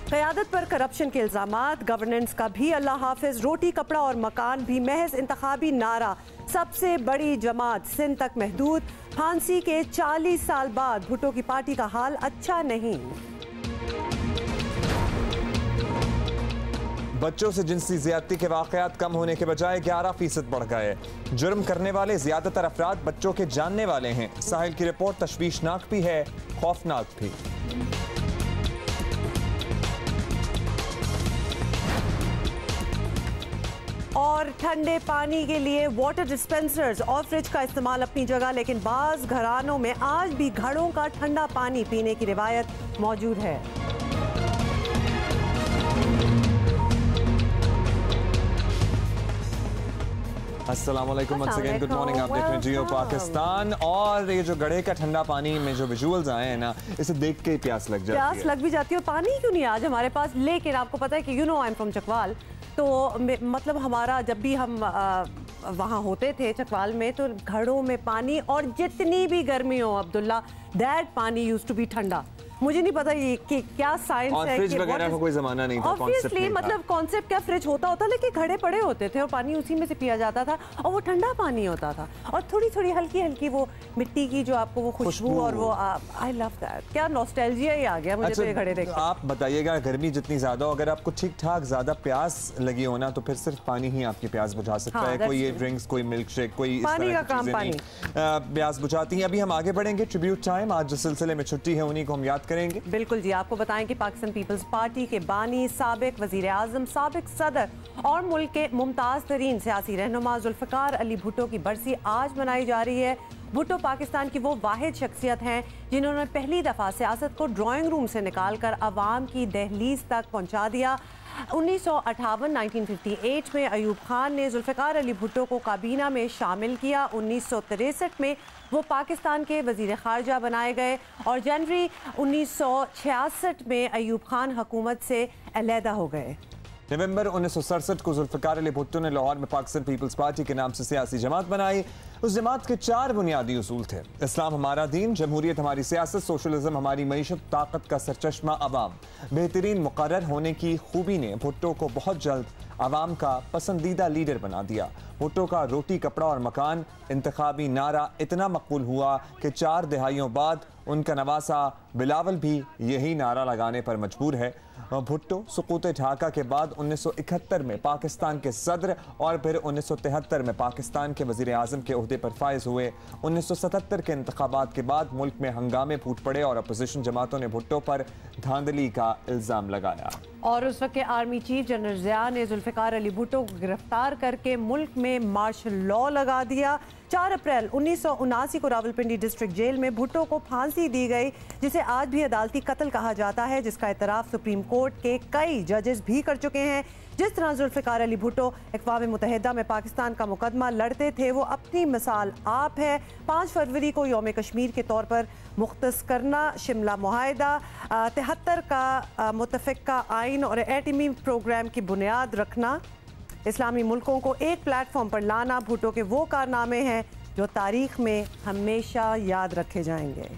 क़यादत पर करप्शन के इल्ज़ामात, गवर्नेंस का भी अल्लाह हाफिज, रोटी कपड़ा और मकान भी महज इंतखाबी नारा, सबसे बड़ी जमात सिंध तक महदूद, फांसी के 40 साल बाद भुट्टो की पार्टी का हाल अच्छा नहीं। बच्चों से जिनसी ज्यादती के वाक़यात कम होने के बजाय 11% बढ़ गए। जुर्म करने वाले ज्यादातर अफराद बच्चों के जानने वाले हैं। साहिल की रिपोर्ट तशवीशनाक भी है, खौफनाक भी। और ठंडे पानी के लिए वाटर डिस्पेंसर्स और फ्रिज का इस्तेमाल अपनी जगह, लेकिन बाज घरानों में आज भी घड़ों का ठंडा पानी पीने की रिवायत मौजूद है। अस्सलाम वालेकुम, वंस अगेन गुड मॉर्निंग। आप देख रहे हैं जियो पाकिस्तान। और ये जो गड़े का ठंडा पानी में जो विजुअल्स आए हैं ना, इसे देख के ही प्यास लग जाती है। प्यास लग भी जाती है और पानी क्यों नहीं आज हमारे पास। लेकिन आपको पता है कि आई एम फ्रॉम चकवाल, तो मतलब हमारा जब भी हम वहाँ होते थे चकवाल में, तो घड़ों में पानी, और जितनी भी गर्मी हो अब्दुल्ला, दैट पानी यूज्ड टू बी ठंडा। मुझे नहीं पता ये कि क्या साइंस है। फ्रिज वगैरह का कोई जमाना नहीं था, ऑब्वियसली मतलब कॉन्सेप्ट क्या, फ्रिज होता लेकिन घड़े पड़े होते थे और पानी उसी में से पिया जाता था और वो ठंडा पानी होता था और थोड़ी थोड़ी हल्की हल्की वो मिट्टी की जो आपको वो खुशबू और वो आई लव दैट। क्या नॉस्टैल्जिया ही आ गया मुझे। तो ये घड़े देख आप बताइएगा, गर्मी जितनी ज्यादा हो, अगर आपको ठीक ठाक ज्यादा प्यास लगी हो ना, तो फिर सिर्फ पानी ही आपकी प्यास बुझा सकता है। कोई ये ड्रिंक्स, कोई मिल्क शेक, कोई पानी का काम पानी प्यास बुझाती है। अभी हम आगे बढ़ेंगे, ट्रिब्यूट टाइम। आज जिस सिलसिले में छुट्टी है उन्हीं को हम याद करेंगे। बिल्कुल जी, आपको बताएं कि पाकिस्तान पीपल्स पार्टी के बानी, साबिक वजीर आजम, साबिक सदर और मुल्क के मुमताज तरीन सियासी रहनुमा जुल्फिकार अली भुट्टो की बरसी आज मनाई जा रही है। भुट्टो पाकिस्तान की वो वाहिद शख्सियत हैं जिन्होंने पहली दफा सियासत को ड्राइंग रूम से निकालकर अवाम की दहलीज तक पहुंचा दिया। 1958 में अयूब खान ने जुल्फिकार अली भुट्टो को काबीना में शामिल किया। 1963 में वो पाकिस्तान के वजीर खारजा बनाए गए और जनवरी 1966 में अयूब खान हुकूमत से अलहदा हो गए। नवंबर 1967 को जुल्फिकार अली भुट्टो ने लाहौर में पाकिस्तान पीपल्स पार्टी के नाम से सियासी जमात बनाई। उस जमात के 4 बुनियादी उसूल थे: इस्लाम हमारा दीन, जमहूरियत हमारी सियासत, सोशलिज्म हमारी मईशत, ताकत का सरचश्मा अवाम। बेहतरीन मुकर्रर होने की खूबी ने भुट्टो को बहुत जल्द अवाम का पसंदीदा लीडर बना दिया। भुट्टो का रोटी कपड़ा और मकान इंतखाबी नारा इतना मकबूल हुआ कि 4 दहाइयों बाद उनका नवासा बिलावल भी यही नारा लगाने पर मजबूर है। भुट्टो सुकूत ढाका के बाद 1971 में पाकिस्तान के सदर और फिर 1973 में पाकिस्तान के वजीर आजम के ओहदे पर फायज हुए। 1977 के इंतखाबात के बाद मुल्क में हंगामे फूट पड़े और अपोजिशन जमातों ने भुट्टो पर धांधली का इल्ज़ाम लगाया। और उस वक्त के आर्मी चीफ जनरल ज़िया ने जुल्फिकार अली भुट्टो को गिरफ्तार करके मुल्क में मार्शल लॉ लगा दिया। 4 अप्रैल 1979 को रावलपिंडी डिस्ट्रिक्ट जेल में भुट्टो को फांसी दी गई, जिसे आज भी अदालती कत्ल कहा जाता है, जिसका इतराफ़ सुप्रीम कोर्ट के कई जजेस भी कर चुके हैं। जिस तरह जुल्फिकार अली भुट्टो अक़वाम मुत्तहिदा में पाकिस्तान का मुकदमा लड़ते थे, वो अपनी मिसाल आप है। 5 फरवरी को यौम कश्मीर के तौर पर मुख्तस करना, शिमला मुआहदा, 73 का मुतफ़िक़ा आइन और एटमी प्रोग्राम की बुनियाद रखना, इस्लामी मुल्कों को एक प्लेटफॉर्म पर लाना भुट्टो के वो कारनामे हैं जो तारीख में हमेशा याद रखे जाएंगे।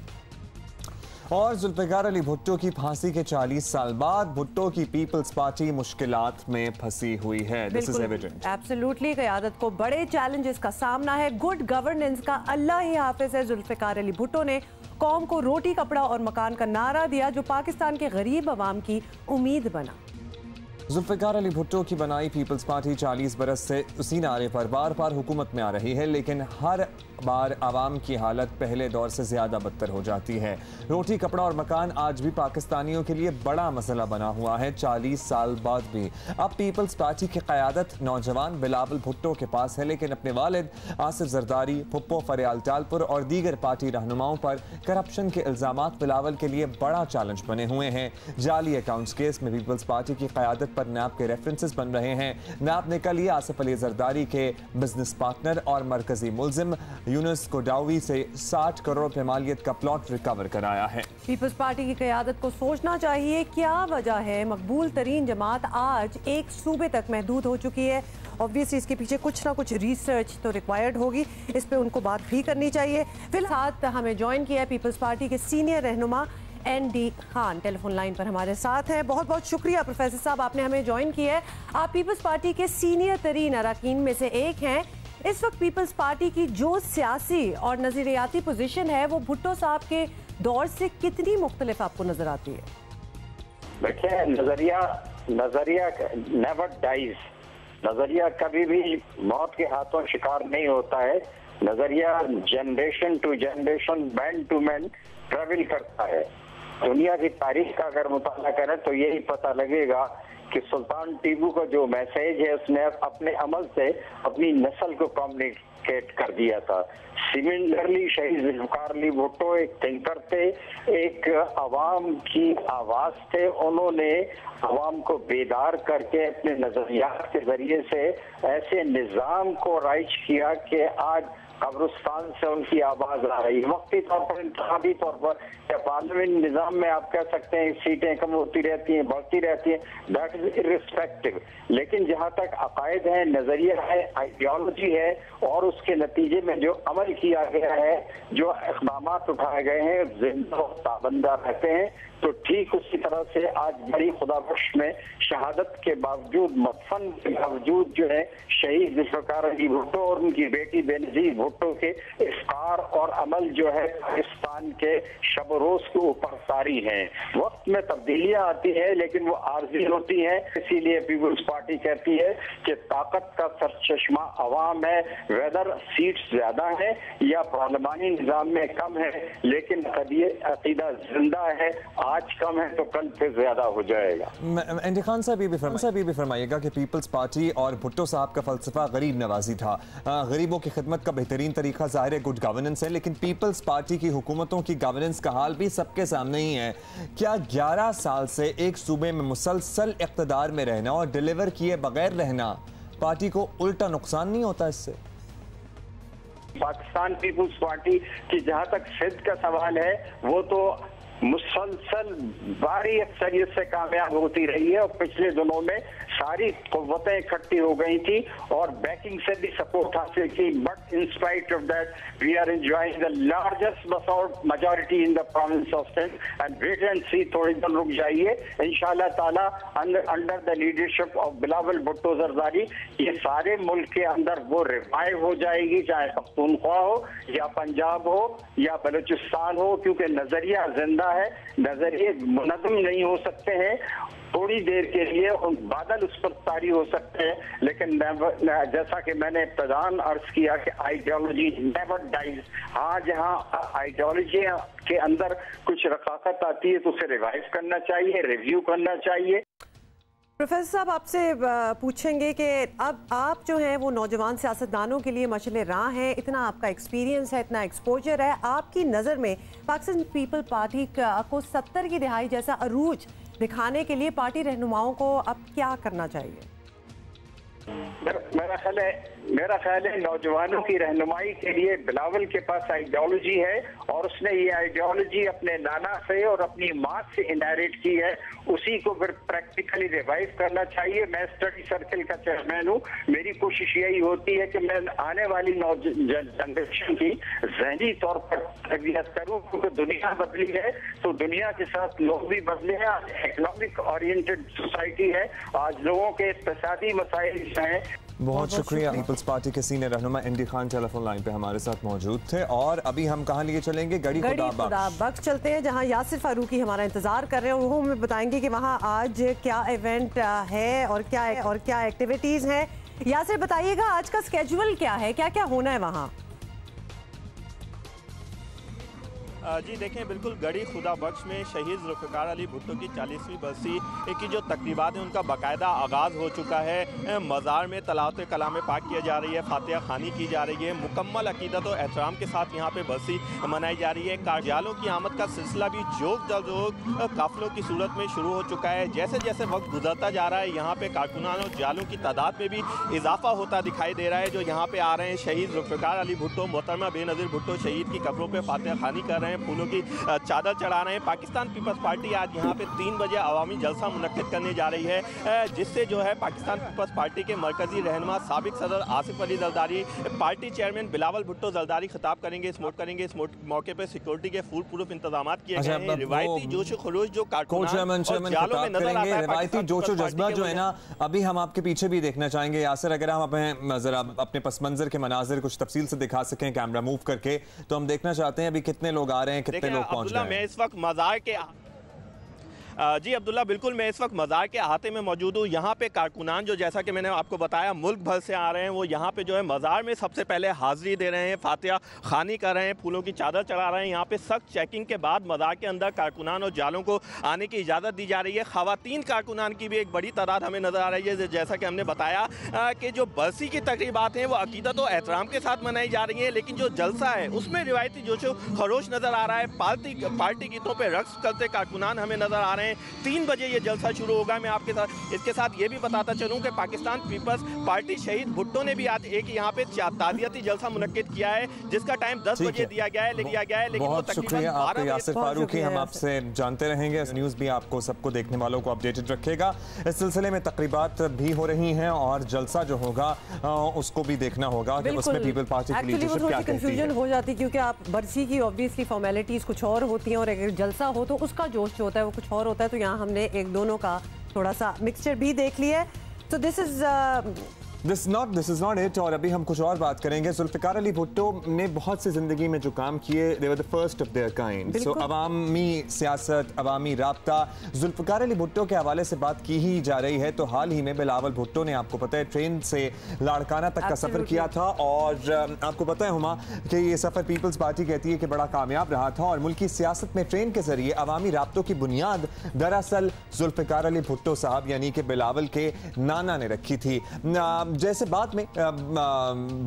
और जुल्फिकार अली भुट्टो की फांसी के 40 साल बाद भुट्टो की पीपल्स पार्टी मुश्किलात में फंसी हुई है। This is evident. एब्सोल्युटली, क़यादत को बड़े चैलेंजेस का सामना है। गुड गवर्नेंस का अल्लाह ही हाफिज है। जुल्फिकार अली भुट्टो ने कौम को रोटी कपड़ा और मकान का नारा दिया, जो पाकिस्तान के गरीब अवाम की उम्मीद बना। जुल्फिकार अली भुट्टो की बनाई पीपल्स पार्टी 40 बरस से उसी नारे पर बार बार हुकूमत में आ रही है, लेकिन हर बार आवाम की हालत पहले दौर से ज़्यादा बदतर हो जाती है। रोटी कपड़ा और मकान आज भी पाकिस्तानियों के लिए बड़ा मसला बना हुआ है 40 साल बाद भी। अब पीपल्स पार्टी की क़यादत नौजवान बिलावल भुट्टो के पास है, लेकिन अपने वालिद आसिफ जरदारी, पुप्पो फरियाल टालपुर और दीगर पार्टी रहनुमाओं पर करप्शन के इल्ज़ामात बिलावल के लिए बड़ा चैलेंज बने हुए हैं। जाली अकाउंट्स केस में पीपल्स पार्टी की क़यादत पर नैब के रेफरेंसेस बन रहे हैं। नैब ने कल ही आसिफ अली जरदारी के बिजनेस पार्टनर और मरकजी मुल्जिम यूनुस कोडावी से 60 करोड़ रुपए मालियत का प्लॉट रिकवर कराया है। पीपल्स पार्टी की क़यादत को सोचना चाहिए क्या वजह है मकबूल तरीन जमात आज एक सूबे तक महदूद हो चुकी है। ऑब्वियसली इसके पीछे कुछ ना कुछ रिसर्च तो रिक्वायर्ड होगी, इस पे उनको बात भी करनी चाहिए। फिलहाल हमें ज्वाइन किया है पीपल्स पार्टी के सीनियर रहनुमा ND खान टेलीफोन लाइन पर हमारे साथ हैं। बहुत बहुत शुक्रिया प्रोफेसर साहब, आपने हमें ज्वाइन किया है। आप पीपल्स पार्टी के सीनियर तरीन अरकान में से एक हैं। इस वक्त पीपल्स पार्टी की जो सियासी और नजरियाती पोजीशन है वो भुट्टो साहब के दौर से कितनी मुख्तलिफ आपको नजर आती है? देखिए, नजरिया नेवर डाइज। नजरिया कभी भी मौत के हाथों शिकार नहीं होता है। नजरिया generation to generation, man to man travel करता है। दुनिया की तारीख का अगर मुताला करें तो यही पता लगेगा कि सुल्तान टीपू का जो मैसेज है उसने अपने अमल से अपनी नस्ल को कम्युनिकेट कर दिया था। सिमिलरली शहीद जुल्फिकार अली भुट्टो एक थिंकर थे, एक अवाम की आवाज थे। उन्होंने अवाम को बेदार करके अपने नजरियात के जरिए से ऐसे निजाम को राइज किया कि आज कब्रिस्तान से उनकी आवाज आ रही है। वक्ती तौर पर, इंतखाबी तौर पर या पार्लियामेंट निजाम में आप कह सकते हैं सीटें कम होती रहती हैं, बढ़ती रहती हैं, दैट इज इर्रिस्पेक्टिव। लेकिन जहां तक अकायद है, नजरिया है, आइडियोलॉजी है और उसके नतीजे में जो अमल किया गया है, जो इक़दाम उठाए गए हैं, जिंदा और ताबंदा रहते हैं। तो ठीक उसी तरह से आज बड़ी खुदाबख्श में शहादत के बावजूद, मदफन के बावजूद जो है शहीद जुल्फिकार अली भुट्टो और उनकी बेटी बेनजीर भुट्टो के इफ्तार और अमल जो है पाकिस्तान के शब रोज के ऊपर सारी हैं। वक्त में तब्दीलियां आती है लेकिन वो आर्जी होती हैं। इसीलिए पीपल्स पार्टी कहती है कि ताकत का सरचश्मा अवाम है। वेदर सीट्स ज्यादा है या पार्लिमानी निजाम में कम है, लेकिन अकीदा जिंदा है। आज कम है तो कल फिर ज्यादा हो जाएगा। ND खान साहब ये भी फरमाइएगा कि पीपल्स पार्टी और भुट्टो साहब का फलसफा गरीब नवाजी था। गरीबों की खिदमत का बेहतरीन तरीका ज़ाहिर है गुड गवर्नेंस है, लेकिन पीपल्स पार्टी की हुकूमतों की गवर्नेंस का हाल भी सबके सामने ही है। क्या 11 साल से एक सूबे में मुसलसल इक़्तिदार में रहना और डिलीवर किए बगैर रहना पार्टी को उल्टा नुकसान नहीं होता इससे? पाकिस्तान पीपल्स पार्टी की जहां तक सिद्ध का सवाल है, वो तो मुसलसल भारी अक्सरियत से कामयाब होती रही है और पिछले दिनों में सारी कुव्वतें इकट्ठी हो गई थी और बैकिंग से भी सपोर्ट हासिल की। But in spite of that we are enjoying the largest majority in the province of Sindh and wait and see. थोड़ी देर रुक जाइए, इंशाल्लाह ताला under the leadership of Bilawal Bhutto Zardari ये सारे मुल्क के अंदर वो रिवाइव हो जाएगी, चाहे पख्तूनख्वा हो या पंजाब हो या बलूचिस्तान हो, क्योंकि नजरिया जिंदा है। नजरिए मुनज़्ज़म नहीं हो सकते हैं, थोड़ी देर के लिए बादल उस पर तारी हो सकते हैं, लेकिन जैसा कि मैंने प्रधान अर्ज किया कि आइडियोलॉजी नेवर डाइज। हाँ, जहाँ आइडियोलॉजी के अंदर कुछ रकाकत आती है तो उसे रिवाइव करना चाहिए, रिव्यू करना चाहिए। प्रोफेसर साहब, आपसे पूछेंगे कि अब आप जो हैं वो नौजवान सियासतदानों के लिए मशअले राह हैं, इतना आपका एक्सपीरियंस है, इतना एक्सपोजर है, आपकी नज़र में पाकिस्तान पीपल पार्टी को 70 की दिहाई जैसा अरूज दिखाने के लिए पार्टी रहनुमाओं को अब क्या करना चाहिए? मेरा ख्याल है नौजवानों की रहनुमाई के लिए बिलावल के पास आइडियोलॉजी है और उसने ये आइडियोलॉजी अपने नाना से और अपनी माँ से इनहेरिट की है। उसी को फिर प्रैक्टिकली रिवाइव करना चाहिए। मैं स्टडी सर्कल का चेयरमैन हूँ। मेरी कोशिश यही होती है कि मैं आने वाली जनरेशन की जहनी तौर पर तरबियत करूँ, क्योंकि दुनिया बदली है तो दुनिया के साथ लोग भी बदले हैं। आज इकोनॉमिक ओरिएंटेड सोसाइटी है, आज लोगों के इक़्तिसादी मसाइल हैं। बहुत शुक्रिया। पीपल्स पार्टी के सीनियर रहनुमा ND खान टेलीफोन लाइन पे हमारे साथ मौजूद थे। और अभी हम कहाँ लिए चलेंगे? गड़ी खुदा बख्श चलते हैं, जहाँ यासिर फारूकी हमारा इंतजार कर रहे हैं। वो हमें बताएंगे कि वहाँ आज क्या इवेंट है और क्या एक्टिविटीज हैं। यासिर, बताइएगा आज का स्केड्यूल क्या है, क्या क्या होना है वहाँ? जी देखें, बिल्कुल गड़ी खुदा बख्श में शहीद जुल्फिकार अली भुट्टो की 40वीं बरसी की जो तकरीबात है उनका बाकायदा आगाज़ हो चुका है। मज़ार में तलावत कलाम पाक किया जा रही है, फातिहा खानी की जा रही है। मुकम्मल अकीदत और एहतराम के साथ यहाँ पे बरसी मनाई जा रही है। कारजालों की आमद का सिलसिला भी जोग काफिलों की सूरत में शुरू हो चुका है। जैसे जैसे वक्त गुजरता जा रहा है यहाँ पे कारकुनान और जालों की तादाद में भी इजाफा होता दिखाई दे रहा है, जो यहाँ पे आ रहे हैं। शहीद जुल्फिकार अली भुट्टो, मोहतरमा बेनज़ीर भुट्टो शहीद की कब्रों पर फातिहा खानी कर रहे हैं, हैं, फूलों की चादर चढ़ा रहे हैं। पाकिस्तान पीपल्स पार्टी आज यहाँ पे 3 बजे अवामी जलसा मुनक्किद करने जा रही है, जिससे जो है पाकिस्तान पीपल्स पार्टी के मरकजी रहनुमा साबिक सदर आसिफ अली जरदारी, पार्टी चेयरमैन बिलावल भुट्टो जरदारी खिताब करेंगे। इस मौके पर सिक्योरिटी के फुल प्रूफ इंतजाम किए गए हैं। रिवायती जोश खरोश जो कारकुनान और जालों में नजर आता है, रिवायती जोशो जज्बा जो है ना, अभी हम आपके पीछे भी देखना चाहेंगे यासिर, अगर हम जरा अपने पस मंजर के मनाजिर कुछ तफसील से दिखा सकें कैमरा मूव करके, तो हम देखना चाहते हैं अभी कितने लोग आ रहे हैं, कितने लोग पहुंच रहे हैं। मैं इस वक्त मज़ार के जी अब्दुल्ला, बिल्कुल मैं इस वक्त मज़ार के अहाते में मौजूद हूँ। यहाँ पे कारकुनान जो, जैसा कि मैंने आपको बताया, मुल्क भर से आ रहे हैं। वो यहाँ पे जो है मज़ार में सबसे पहले हाज़िरी दे रहे हैं, फातिहा खानी कर रहे हैं, फूलों की चादर चढ़ा रहे हैं। यहाँ पे सख्त चेकिंग के बाद मज़ार के अंदर कारकुनान और जालों को आने की इजाज़त दी जा रही है। ख़वातीन कारकुनान की भी एक बड़ी तादाद हमें नज़र आ रही है। जैसा कि हमने बताया कि जो बरसी की तकरीबात हैं वो अकीदत और एहतराम के साथ मनाई जा रही हैं, लेकिन जो जलसा है उसमें रिवायती जोशो खरोश नज़र आ रहा है। पार्टी गीतों पर रक्स करते कारकुनान हमें नज़र आ रहे हैं। 3 बजे ये जलसा शुरू होगा। मैं आपके साथ इसके साथ ये भी बताता चलूं कि पाकिस्तान पीपल्स पार्टी शहीद भुट्टो ने भी आज एक यहाँ पे ताज़ियती जलसा मुनक्किद किया है, जिसका टाइम 10 बजे दिया गया है, लेकिन बहुत शुक्रिया आपके यासिर फारूकी। हम आपसे जानते रहेंगे, न्यूज़ भी आपको सबको देखने वालों को अपडेटेड रखेगा। इस सिलसिले में तकरीबात भी हो रही हैं और जलसा जो होगा उसको भी देखना होगा कि उसमें पीपल पार्टी की लीडरशिप क्या कहती है। कंफ्यूजन हो जाती है क्योंकि आप बरसी की ऑब्वियसली फॉर्मेलिटीज कुछ और होती हैं और अगर जलसा हो तो उसका जोश जो होता है वो कुछ और होता है। तो यहाँ हमने एक दोनों का थोड़ा सा मिक्सचर भी देख लिया है। तो दिस इज नॉट इट। और अभी हम कुछ और बात करेंगे। जुल्फिकार अली भुट्टो ने बहुत सी जिंदगी में जो काम किए, they were the first of their kind. So अवामी सियासत, अवामी राब्ता, जुल्फिकार अली भुट्टो के हवाले से बात की ही जा रही है। तो हाल ही में बिलावल भुट्टो ने, आपको पता है, ट्रेन से लाड़काना तक का सफर किया था और आपको पता है हुमा कि ये सफर पीपल्स पार्टी कहती है कि बड़ा कामयाब रहा था और मुल्की सियासत में ट्रेन के जरिए अवामी राब्तों की बुनियाद दरअसल जुल्फिकार अली भुट्टो साहब यानी कि बिलावल के नाना ने रखी थी। जैसे बाद में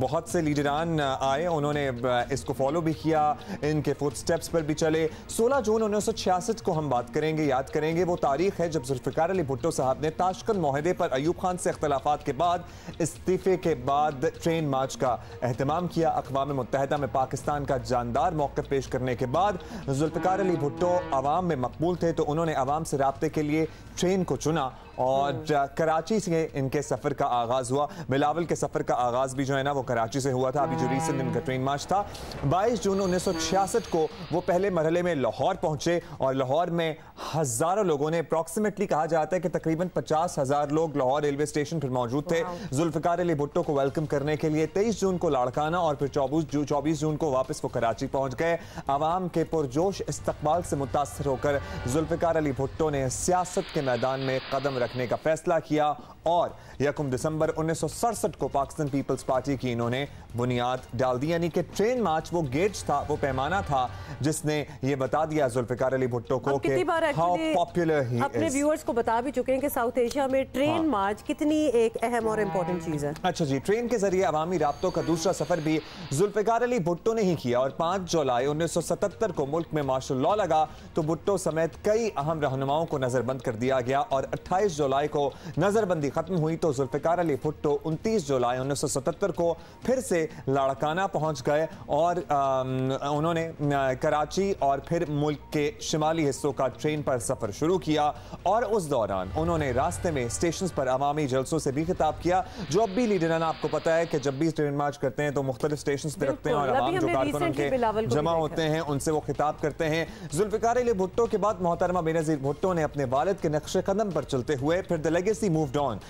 बहुत से लीडरान आए, उन्होंने इसको फॉलो भी किया, इनके फुटस्टेप्स पर भी चले। 16 जून 1966 को हम बात करेंगे, याद करेंगे। वो तारीख है जब जुल्फिकार अली भुट्टो साहब ने ताशकंद मुआहदे पर अयूब खान से इख्तलाफात के बाद इस्तीफे के बाद ट्रेन मार्च का एहतमाम किया। अक़वाम मुत्तहिदा में पाकिस्तान का जानदार मौक़िफ़ पेश करने के बाद जुल्फिकार अली भुट्टो अवाम में मकबूल थे, तो उन्होंने अवाम से राब्ते के लिए ट्रेन को चुना और कराची से इनके सफ़र का आगाज़ हुआ। बिलावल के सफ़र का आगाज़ भी जो है ना वो कराची से हुआ था। अभी जो रिसेंट इनका ट्रेन मार्च था 22 जून 1966 को वो पहले मरहले में लाहौर पहुंचे और लाहौर में हज़ारों लोगों ने, अप्रॉक्सीमेटली कहा जाता है कि तकरीबन 50,000 लोग लाहौर रेलवे स्टेशन पर मौजूद थे जुल्फिकार अली भुट्टो को वेलकम करने के लिए। 23 जून को लाड़काना और फिर 24 जून को वापस वो कराची पहुंच गए। आवाम के पुरजोश इस्तकबाल से मुतासर होकर जुल्फिकार अली भुट्टो ने सियासत के मैदान में कदम रखने का फैसला किया और 1 दिसंबर 1967 को पाकिस्तान पीपल्स पार्टी की इन्होंने बुनियाद डाल दी। यानी कि ट्रेन मार्च वो गेज था, वो पैमाना था जिसने ये बता दिया जुल्फिकार अली भुट्टो को कि हाउ पॉपुलर ही इज। अपने व्यूअर्स को बता भी चुके हैं कि साउथ एशिया में ट्रेन मार्च कितनी एक अहम और इम्पोर्टेंट चीज है। अच्छा जी, ट्रेन के जरिए अवामी राब्तों का दूसरा सफर भी जुल्फिकार अली भुट्टो ने ही किया और 5 जुलाई 1977 को मुल्क में मार्शल लॉ लगा तो भुट्टो समेत कई अहम रहनुमाओं को नजरबंद कर दिया गया और 28 जुलाई को नजरबंदी खत्म हुई तो जुल्फिकार अली भुट्टो 29 जुलाई 1977 को फिर से लाड़काना पहुंच गए और उन्होंने कराची और फिर मुल्क के शिमाली हिस्सों का ट्रेन पर सफर शुरू किया और उस दौरान उन्होंने रास्ते में स्टेशन पर अवामी जलसों से भी खिताब किया। जो अब भी लीडराना, आपको पता है कि जब भी ट्रेन मार्च करते हैं तो मुख्तलिफ स्टेशन पर रखते हैं और अवाम जो कारकुन उनके जमा होते हैं उनसे वो खिताब करते हैं। जुल्फिकार अली भुट्टो के बाद मोहतरमा बेनज़ीर भुट्टो ने अपने वालिद के नक्शे कदम पर चलते हुए फिर the legacy moved on,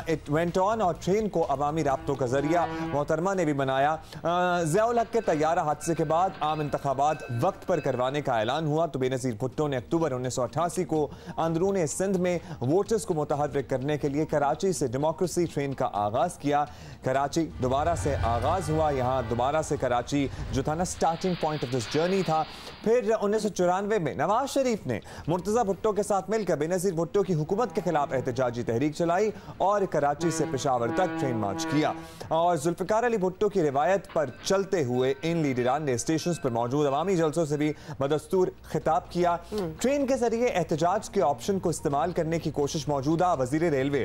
it went on और ट्रेन को अवामी राब्तों का जरिया मोहतरमा ने भी बनाया। ज़ियाउल हक के तैयारा हादसे के बाद आम इंतखाबात वक्त पर करवाने का ऐलान हुआ तो बेनज़ीर भुट्टो ने अक्टूबर 1988 को अंदरूनी सिंध में वोटर्स को मुतहर्रिक करने के लिए कराची से डेमोक्रेसी ट्रेन का आगाज किया। कराची दोबारा से आगाज हुआ, यहाँ दोबारा से कराची जो था ना starting point of this journey था। फिर 1994 में नवाज शरीफ ने मुर्तज़ा भुट्टो के साथ मिलकर बेनज़ीर भुट्टो की हुकूमत के खिलाफ एहतजाजी तहरीक चलाई और कराची से पेशावर तक ट्रेन मार्च किया और जुल्फिकार अली भुट्टो की रिवायत पर चलते हुए इन लीडरान ने स्टेशन पर मौजूद अवामी जलसों से भी बदस्तूर खिताब किया। ट्रेन के जरिए ये एहतजाज के ऑप्शन को इस्तेमाल करने की कोशिश मौजूदा वजीर रेलवे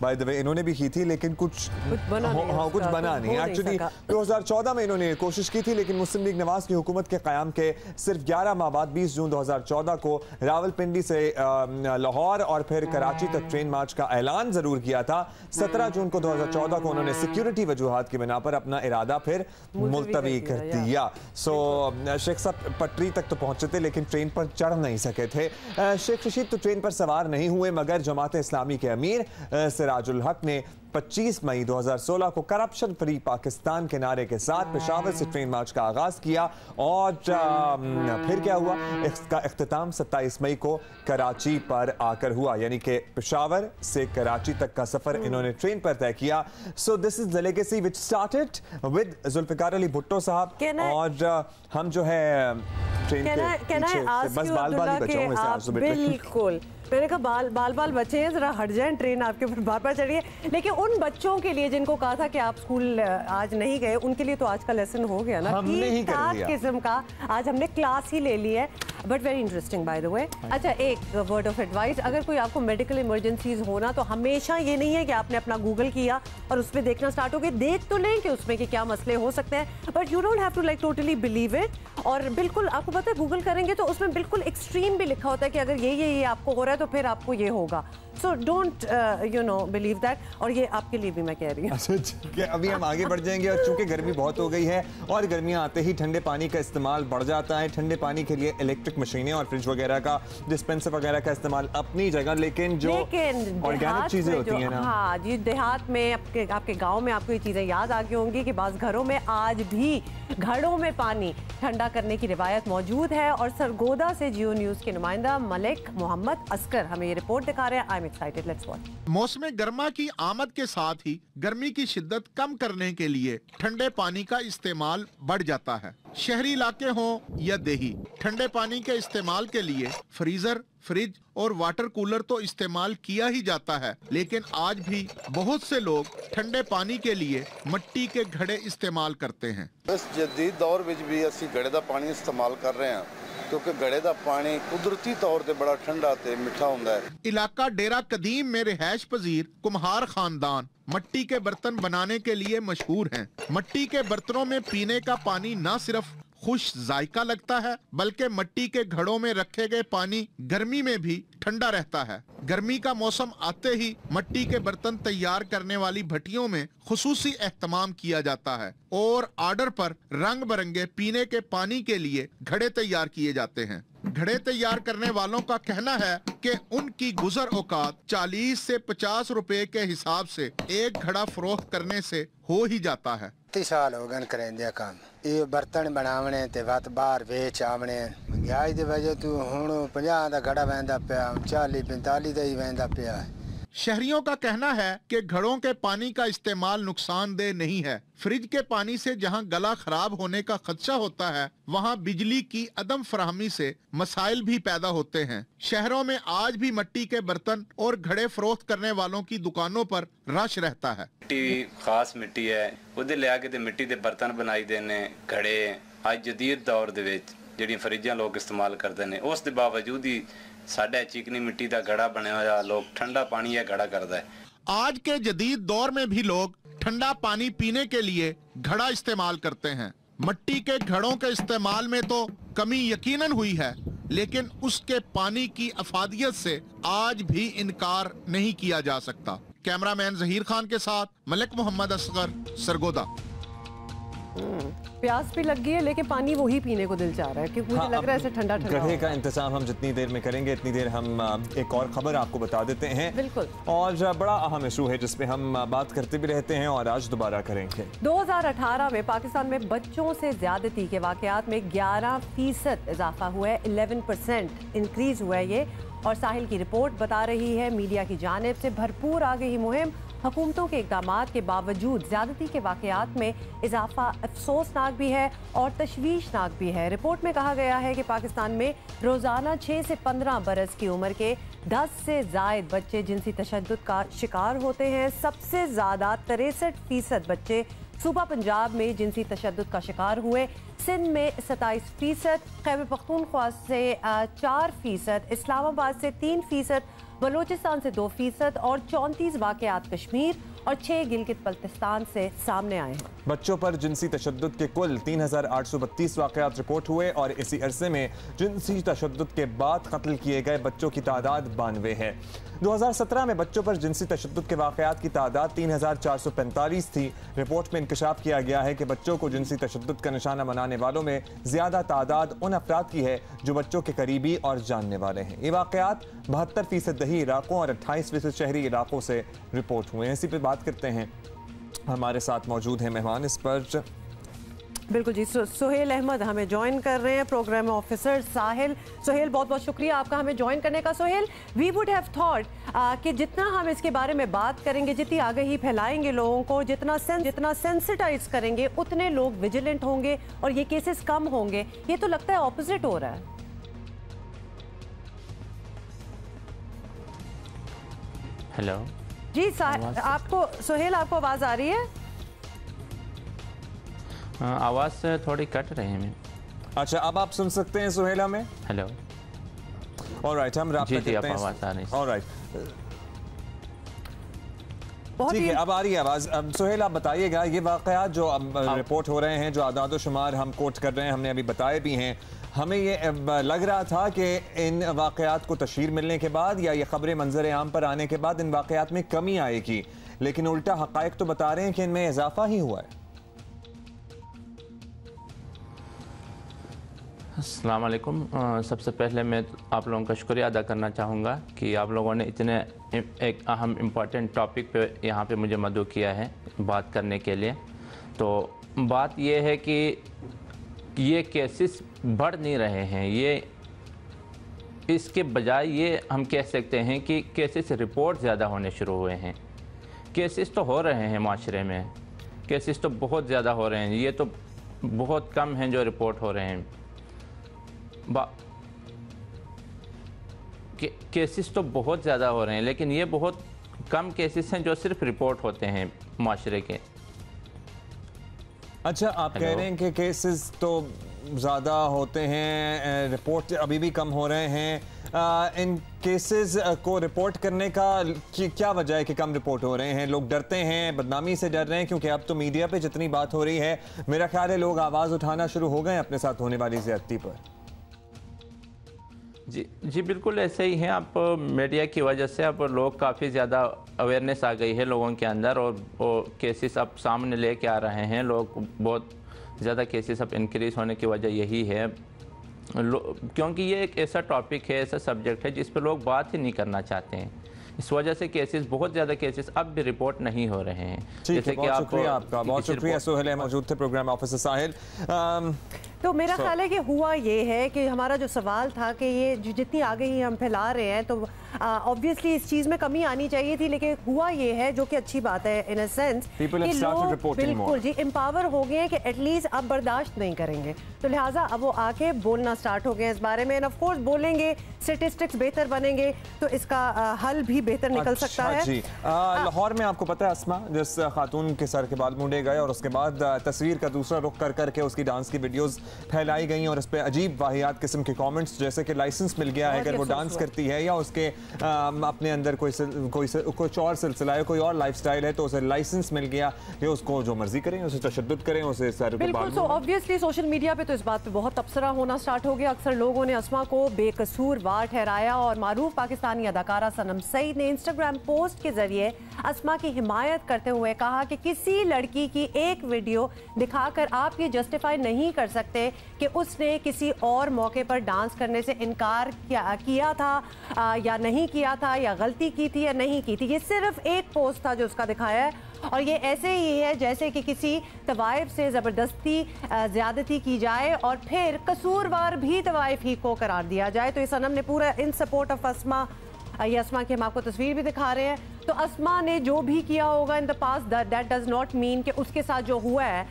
बाय द वे इन्होंने भी की थी, लेकिन कुछ बना नहीं। एक्चुअली 2014 में इन्होंने कोशिश की थी, लेकिन मुस्लिम लीग नवाज की हुकूमत के क़याम के सिर्फ 11 माह बाद 20 जून 2014 को रावलपिंडी से लाहौर और फिर कराची तक ट्रेन मार्च का ऐलान जरूर किया था। 17 जून को 2014 को उन्होंने सिक्योरिटी वजूहात की बिना पर अपना इरादा फिर मुलतवी कर दिया। शेख साहब पटरी तक तो पहुंचे थे, लेकिन ट्रेन पर चढ़ नहीं सके थे। शेख रशीद तो ट्रेन पर सवार नहीं हुए, मगर जमात इस्लामी के अमीर सिराजुल हक ने 25 मई 2016 को करप्शन फ्री पाकिस्तान के नारे के साथ पेशावर से ट्रेन मार्च का आगाज किया और फिर क्या हुआ, इसका इख्तिताम 27 मई को कराची पर आकर हुआ, यानी कि पेशावर से कराची तक का सफर इन्होंने ट्रेन पर तय किया। So this is the legacy which started with Zulfikar Ali Bhutto साहब। और हम जो है ट्रेन के पीछे बस बाल-बाल ही बचे हुए हैं। बिल्कुल, मैंने कहा बाल बचे हैं, जरा हट जाएं, ट्रेन आपके ऊपर बार चढ़िए। लेकिन उन बच्चों के लिए जिनको कहा था कि आप स्कूल आज नहीं गए, उनके लिए तो आज का लेसन हो गया ना, ठीक किस्म का आज हमने क्लास ही ले ली है। But very interesting bye the वे। अच्छा, एक वर्ड ऑफ एडवाइस, अगर कोई आपको मेडिकल इमरजेंसीज होना तो हमेशा ये नहीं है कि आपने अपना गूगल किया और उस पर देखना स्टार्ट हो गए। देख तो लें कि उसमें कि क्या मसले हो सकते हैं, but you don't have to like totally believe it. और बिल्कुल आपको पता है, गूगल करेंगे तो उसमें बिल्कुल एक्सट्रीम भी लिखा होता है कि अगर ये आपको हो रहा है तो फिर आपको ये होगा। So don't believe that. और ये आपके लिए भी मैं कह रही हूँ। अच्छा, ठीक है, अभी हम आगे बढ़ जाएंगे। और चूंकि गर्मी बहुत हो गई है और गर्मियां आते ही ठंडे पानी का इस्तेमाल बढ़ जाता है, ठंडे पानी के लिए इलेक्ट्रिक मशीनें और फ्रिज वगैरह का, डिस्पेंसर वगैरह का इस्तेमाल अपनी जगह, लेकिन जो ऑर्गेनिक चीजें होती हैं ना, हाँ जी, देहात में आपके गाँव में आपको ये चीजें याद आ गई होंगी कि बाज़ घरों में आज भी घड़ों में पानी ठंडा करने की रिवायत मौजूद है। और सरगोदा से जियो न्यूज के नुमाइंदा मलिक मोहम्मद असगर हमें ये रिपोर्ट दिखा रहे हैं। I am excited, let's watch. मौसम गर्मा की आमद के साथ ही गर्मी की शिद्दत कम करने के लिए ठंडे पानी का इस्तेमाल बढ़ जाता है। शहरी इलाके हों या देही, ठंडे पानी के इस्तेमाल के लिए फ्रीजर, फ्रिज और वाटर कूलर तो इस्तेमाल किया ही जाता है, लेकिन आज भी बहुत से लोग ठंडे पानी के लिए मिट्टी के घड़े इस्तेमाल करते हैं। इस जदीद दौर में भी असी घड़े का पानी इस्तेमाल कर रहे हैं, क्योंकि घड़े का पानी कुदरती तौर पे बड़ा ठंडा ते मीठा होता है। इलाका डेरा कदीम में रिहायश पजीर कुम्हार खानदान मिट्टी के बर्तन बनाने के लिए मशहूर हैं। मिट्टी के बर्तनों में पीने का पानी न सिर्फ खुश जायका लगता है, बल्कि मिट्टी के घड़ों में रखे गए पानी गर्मी में भी ठंडा रहता है। गर्मी का मौसम आते ही मिट्टी के बर्तन तैयार करने वाली भट्टियों में खुसूसी एहतमाम किया जाता है और ऑर्डर पर रंग बिरंगे पीने के पानी के लिए घड़े तैयार किए जाते हैं। घड़े तैयार करने वालों का कहना है कि उनकी गुजर औकात 40 से 50 रुपए के हिसाब से एक घड़ा फरोख्त करने से हो ही जाता है। 30 साल हो गए करेंदे काम, ये बर्तन बनावने ते वत बाहर बेच आवने। महंगाई दी वजह तो हुण 50 दा घड़ा वैंदा पिया, 40-45 दा ही वैंदा पिया। शहरियों का कहना है कि घड़ों के पानी का इस्तेमाल नुकसानदेह नहीं है। फ्रिज के पानी से जहां गला खराब होने का खदशा होता है, वहां बिजली की अदम फराहमी से मसाइल भी पैदा होते हैं। शहरों में आज भी मिट्टी के बर्तन और घड़े फरोख्त करने वालों की दुकानों पर रश रहता है। मिट्टी खास मिट्टी है, उहदे लिया के ते मिट्टी के बर्तन बनाई देने, घड़े अज जदीद दौर दे विच जिहड़ियां फ्रिजां लोग इस्तेमाल करते हैं, उस दे बावजूद ही साडा चिकनी मिट्टी का घड़ा बने हुआ लोग ठंडा पानी या घड़ा करता है। आज के जदीद दौर में भी लोग ठंडा पानी पीने के लिए घड़ा इस्तेमाल करते हैं। मिट्टी के घड़ों के इस्तेमाल में तो कमी यकीनन हुई है, लेकिन उसके पानी की अफादियत से आज भी इनकार नहीं किया जा सकता। कैमरामैन जहीर खान के साथ मलिक मोहम्मद असगर, सरगोदा। प्यास भी लग गई है, लेकिन पानी वही पीने को दिल चाह रहा है, क्योंकि मुझे लग रहा है ऐसे ठंडा ठंडा। गड्ढे का इंतजाम हम जितनी देर में करेंगे इतनी देर हम एक और खबर आपको बता देते हैं। बिल्कुल। और बड़ा अहम इशू है जिसपे हम बात करते भी रहते हैं और आज दोबारा करेंगे। 2018 में पाकिस्तान में बच्चों से ज्यादती के वाकयात में 11% इजाफा हुआ है, 11% इंक्रीज हुआ है ये। और साहिल की रिपोर्ट बता रही है मीडिया की जानिब से भरपूर आ गई मुहिम, हुकूमतों के इक़दामात के बावजूद ज्यादती के वाकयात में इजाफा अफसोसनाक भी है और तशवीशनाक भी है। रिपोर्ट में कहा गया है कि पाकिस्तान में रोज़ाना 6 से 15 बरस की उम्र के 10 से ज़ायद बच्चे जिनसी तशद्दुद का शिकार होते हैं। सबसे ज़्यादा 63% बच्चे सूबा पंजाब में जिनसी तशद्दुद का शिकार हुए, सिंध में 27%, खैबर पख्तूनख्वा से 4%, इस्लामाबाद से 3%, बलोचिस्तान से 2% और 34 वाक़यात कश्मीर और 6 गिलगित बल्तिस्तान से सामने आए हैं। बच्चों पर जिनसी तशद्दुद के कुल 3832 वाक़यात रिपोर्ट हुए और इसी अरसे में जिनसी तशद्दुद के बाद कत्ल किए गए बच्चों की तादाद 92 है। 2017 में बच्चों पर जिनसी तशद्दुद के वाक़यात की तादाद 3445 थी। रिपोर्ट में इंकशाफ किया गया है कि बच्चों को जिनसी तशद्दुद का निशाना बनाने वालों में ज़्यादा तादाद उन अफराद की है जो बच्चों के करीबी और जानने वाले हैं। ये वाक़यात 72% दही इलाकों और 28% शहरी इलाकों से रिपोर्ट हुए हैं। इसी पर बात करते हैं, हमारे साथ मौजूद हैं मेहमान इस पर। बिल्कुल जी, सुहेल अहमद हमें ज्वाइन कर रहे हैं, प्रोग्राम ऑफिसर साहिल। सुहेल, बहुत बहुत शुक्रिया आपका हमें ज्वाइन करने का। Suhail, we would have thought कि जितना हम इसके बारे में बात करेंगे, जितनी आगाही फैलाएंगे लोगों को, जितना सेंसिटाइज करेंगे, उतने लोग विजिलेंट होंगे और ये केसेस कम होंगे। ये तो लगता है ऑपोजिट हो रहा है। हेलो जी, आपको सुहेल आपको आवाज़ आ रही है? आवाज़ थोड़ी कट रही है। अच्छा, अब आप सुन सकते हैं सुहेल हमें? हेलो, ऑलराइट, हम राब्ता करते हैं। आवाज़ आ रही है। ऑलराइट, ठीक है, अब आ रही है आवाज़। सुहेल, आप बताइएगा, ये वाक़यात जो अब रिपोर्ट हो रहे हैं, जो आदाद शुमार हम कोट कर रहे हैं, हमने अभी बताए भी हैं, हमें ये लग रहा था कि इन वाक़यात को तशहीर मिलने के बाद या ये ख़बरें मंजर आम पर आने के बाद इन वाक़यात में कमी आएगी, लेकिन उल्टा हक़ाइक़ तो बता रहे हैं कि इनमें इजाफा ही हुआ है। अस्सलाम वालेकुम। सबसे पहले मैं आप लोगों का शुक्रिया अदा करना चाहूँगा कि आप लोगों ने इतने एक अहम इम्पॉर्टेंट टॉपिक पे यहाँ पे मुझे मदऊ किया है बात करने के लिए। तो बात ये है कि ये केसेस बढ़ नहीं रहे हैं, ये इसके बजाय ये हम कह सकते हैं कि केसेस रिपोर्ट ज़्यादा होने शुरू हुए हैं। केसेस तो हो रहे हैं माशरे में, केसेस तो बहुत ज़्यादा हो रहे हैं, ये तो बहुत कम हैं जो रिपोर्ट हो रहे हैं। केसेस तो बहुत ज़्यादा हो रहे हैं, लेकिन ये बहुत कम केसेस हैं जो सिर्फ रिपोर्ट होते हैं माशरे के। अच्छा, आप कह रहे हैं कि केसेस तो ज़्यादा होते हैं, रिपोर्ट अभी भी कम हो रहे हैं। इन केसेस को रिपोर्ट करने का क्या वजह है कि कम रिपोर्ट हो रहे हैं? लोग डरते हैं, बदनामी से डर रहे हैं? क्योंकि अब तो मीडिया पे जितनी बात हो रही है, मेरा ख्याल है लोग आवाज़ उठाना शुरू हो गए अपने साथ होने वाली ज़्यादती पर। जी बिल्कुल ऐसे ही हैं। अब मीडिया की वजह से अब लोग काफ़ी ज़्यादा अवेयरनेस आ गई है लोगों के अंदर और वो केसेस अब सामने लेके आ रहे हैं। लोग बहुत ज़्यादा केसेस अब इंक्रीज़ होने की वजह यही है क्योंकि ये एक ऐसा टॉपिक है, ऐसा सब्जेक्ट है जिस पर लोग बात ही नहीं करना चाहते हैं। इस वजह से केसेस, बहुत ज़्यादा केसेस अब भी रिपोर्ट नहीं हो रहे हैं। जैसे कि आपका बहुत शुक्रिया। सुहेल मौजूद थे, प्रोग्राम ऑफिसर साहिल। तो मेरा ख्याल है कि हुआ ये है कि हमारा जो सवाल था कि ये जितनी आगे ही हम फैला रहे हैं तो ऑब्वियसली इस चीज़ में कमी आनी चाहिए थी, लेकिन हुआ ये है जो कि अच्छी बात है इन अ सेंस कि लोग बिल्कुल जी एम्पावर हो गए हैं कि एटलीस्ट अब बर्दाश्त नहीं करेंगे, तो लिहाजा अब वो आके बोलना स्टार्ट हो गए इस बारे में। एंड ऑफ कोर्स बोलेंगे, स्टेटिस्टिक्स बेहतर बनेंगे तो इसका हल भी बेहतर निकल सकता है। जी, लाहौर में आपको पता है अस्मा, जिस खातून के सर के बाल मुंडे गए और उसके बाद तस्वीर का दूसरा रुख कर करके उसकी डांस की वीडियोस फैलाई गई और उस पर अजीब वाहियात किस्म के कमेंट्स, जैसे कि लाइसेंस मिल गया है अगर वो डांस करती है या उसके अपने अंदर कुछ और सिलसिला है, कोई और लाइफस्टाइल है, तो उसे लाइसेंस मिल गया कि उसको जो मर्जी करें, उसे तशद्दुद करें, उसे सर के बाल। तो ऑब्वियसली सोशल मीडिया पे तो इस बात पे बहुत तबसरा होना स्टार्ट हो गया। अक्सर लोगों ने अस्मा को बेकसूरवार ठहराया और मारूफ पाकिस्तानी अदाकारा सनम सईद ने इंस्टाग्राम पोस्ट के जरिए अस्मा की हिमायत करते हुए कहा कि किसी लड़की की एक वीडियो दिखाकर आप ये जस्टिफाई नहीं कर सकते कि उसने किसी और मौके पर डांस करने से इनकार किया था या नहीं किया था, या गलती की थी या नहीं की थी। ये सिर्फ एक पोस्ट था जो उसका दिखाया है और ये ऐसे ही है जैसे कि किसी तवाइफ से ज़बरदस्ती ज़्यादती की जाए और फिर कसूरवार भी तवाइफ ही को करार दिया जाए। तो ये सनम ने पूरा इन सपोर्ट ऑफ अस्मा, ये अस्मा की हम आपको तस्वीर भी दिखा रहे हैं। तो अस्मा ने जो भी किया होगा in the past, that does not mean कि उसके साथ जो हुआ है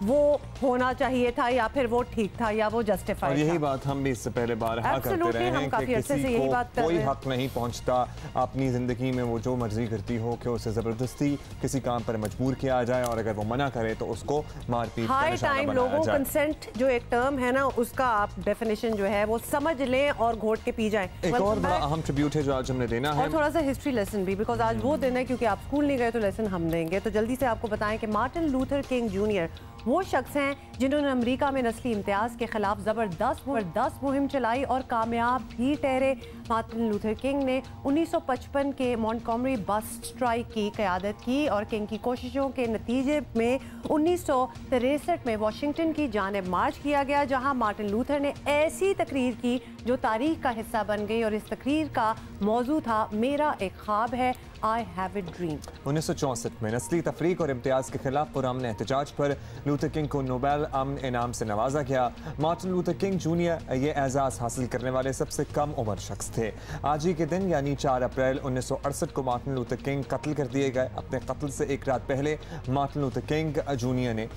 वो होना चाहिए था या फिर वो ठीक था या वो जस्टिफाइड और यही था। बात हम भी इससे पहले बारहा करते रहे हैं कि किसी को कोई हक नहीं पहुंचता अपनी जिंदगी में वो जो मर्जी करती हो कि उसे जबरदस्ती किसी काम पर मजबूर किया जाए और अगर वो मना करे तो उसको मारपीट का निशाना बनाया जाए। लोगों कंसेंट जो एक टर्म है ना उसका आप डेफिनेशन जो है वो समझ लें और घोट के पी जाएं। एक और बड़ा अहम ट्रिब्यूट है जो आज हमने देना है और थोड़ा सा हिस्ट्री लेसन भी, बिकॉज आज वो दिन है क्योंकि आप स्कूल नहीं गए तो लेसन हम देंगे। तो जल्दी से आपको बताएं कि मार्टिन लूथर किंग जूनियर वो शख्स हैं जिन्होंने अमेरिका में नस्ली इम्तियाज के खिलाफ जबरदस्त मुहिम चलाई और कामयाब भी ठहरे। मार्टिन लूथर किंग ने 1955 के मॉन्टगोमरी बस स्ट्राइक की क़यादत की और किंग की कोशिशों के नतीजे में 1963 में वाशिंगटन की जानिब मार्च किया गया, जहां मार्टिन लूथर ने ऐसी तकरीर की जो तारीख का हिस्सा बन गई और इस तकरीर का मौजू था मेरा एक ख्वाब है, I have a dream। 1964 में नस्ली तफरीक और इम्तियाज के खिलाफ पुरअमन एहतजाज पर लूथर किंग को नोबेल अमन इनाम से नवाजा गया। मार्टिन लूथर किंग जूनियर ये एजाज़ हासिल करने वाले सबसे कम उम्र शख्स थे। आज ही के दिन यानी 4 अप्रैल 1968 को मार्टिन लूथर किंग कत्ल कर दिए गए। अपने कत्ल से एक रात पहले मार्टिन लूथर किंग जूनियर ने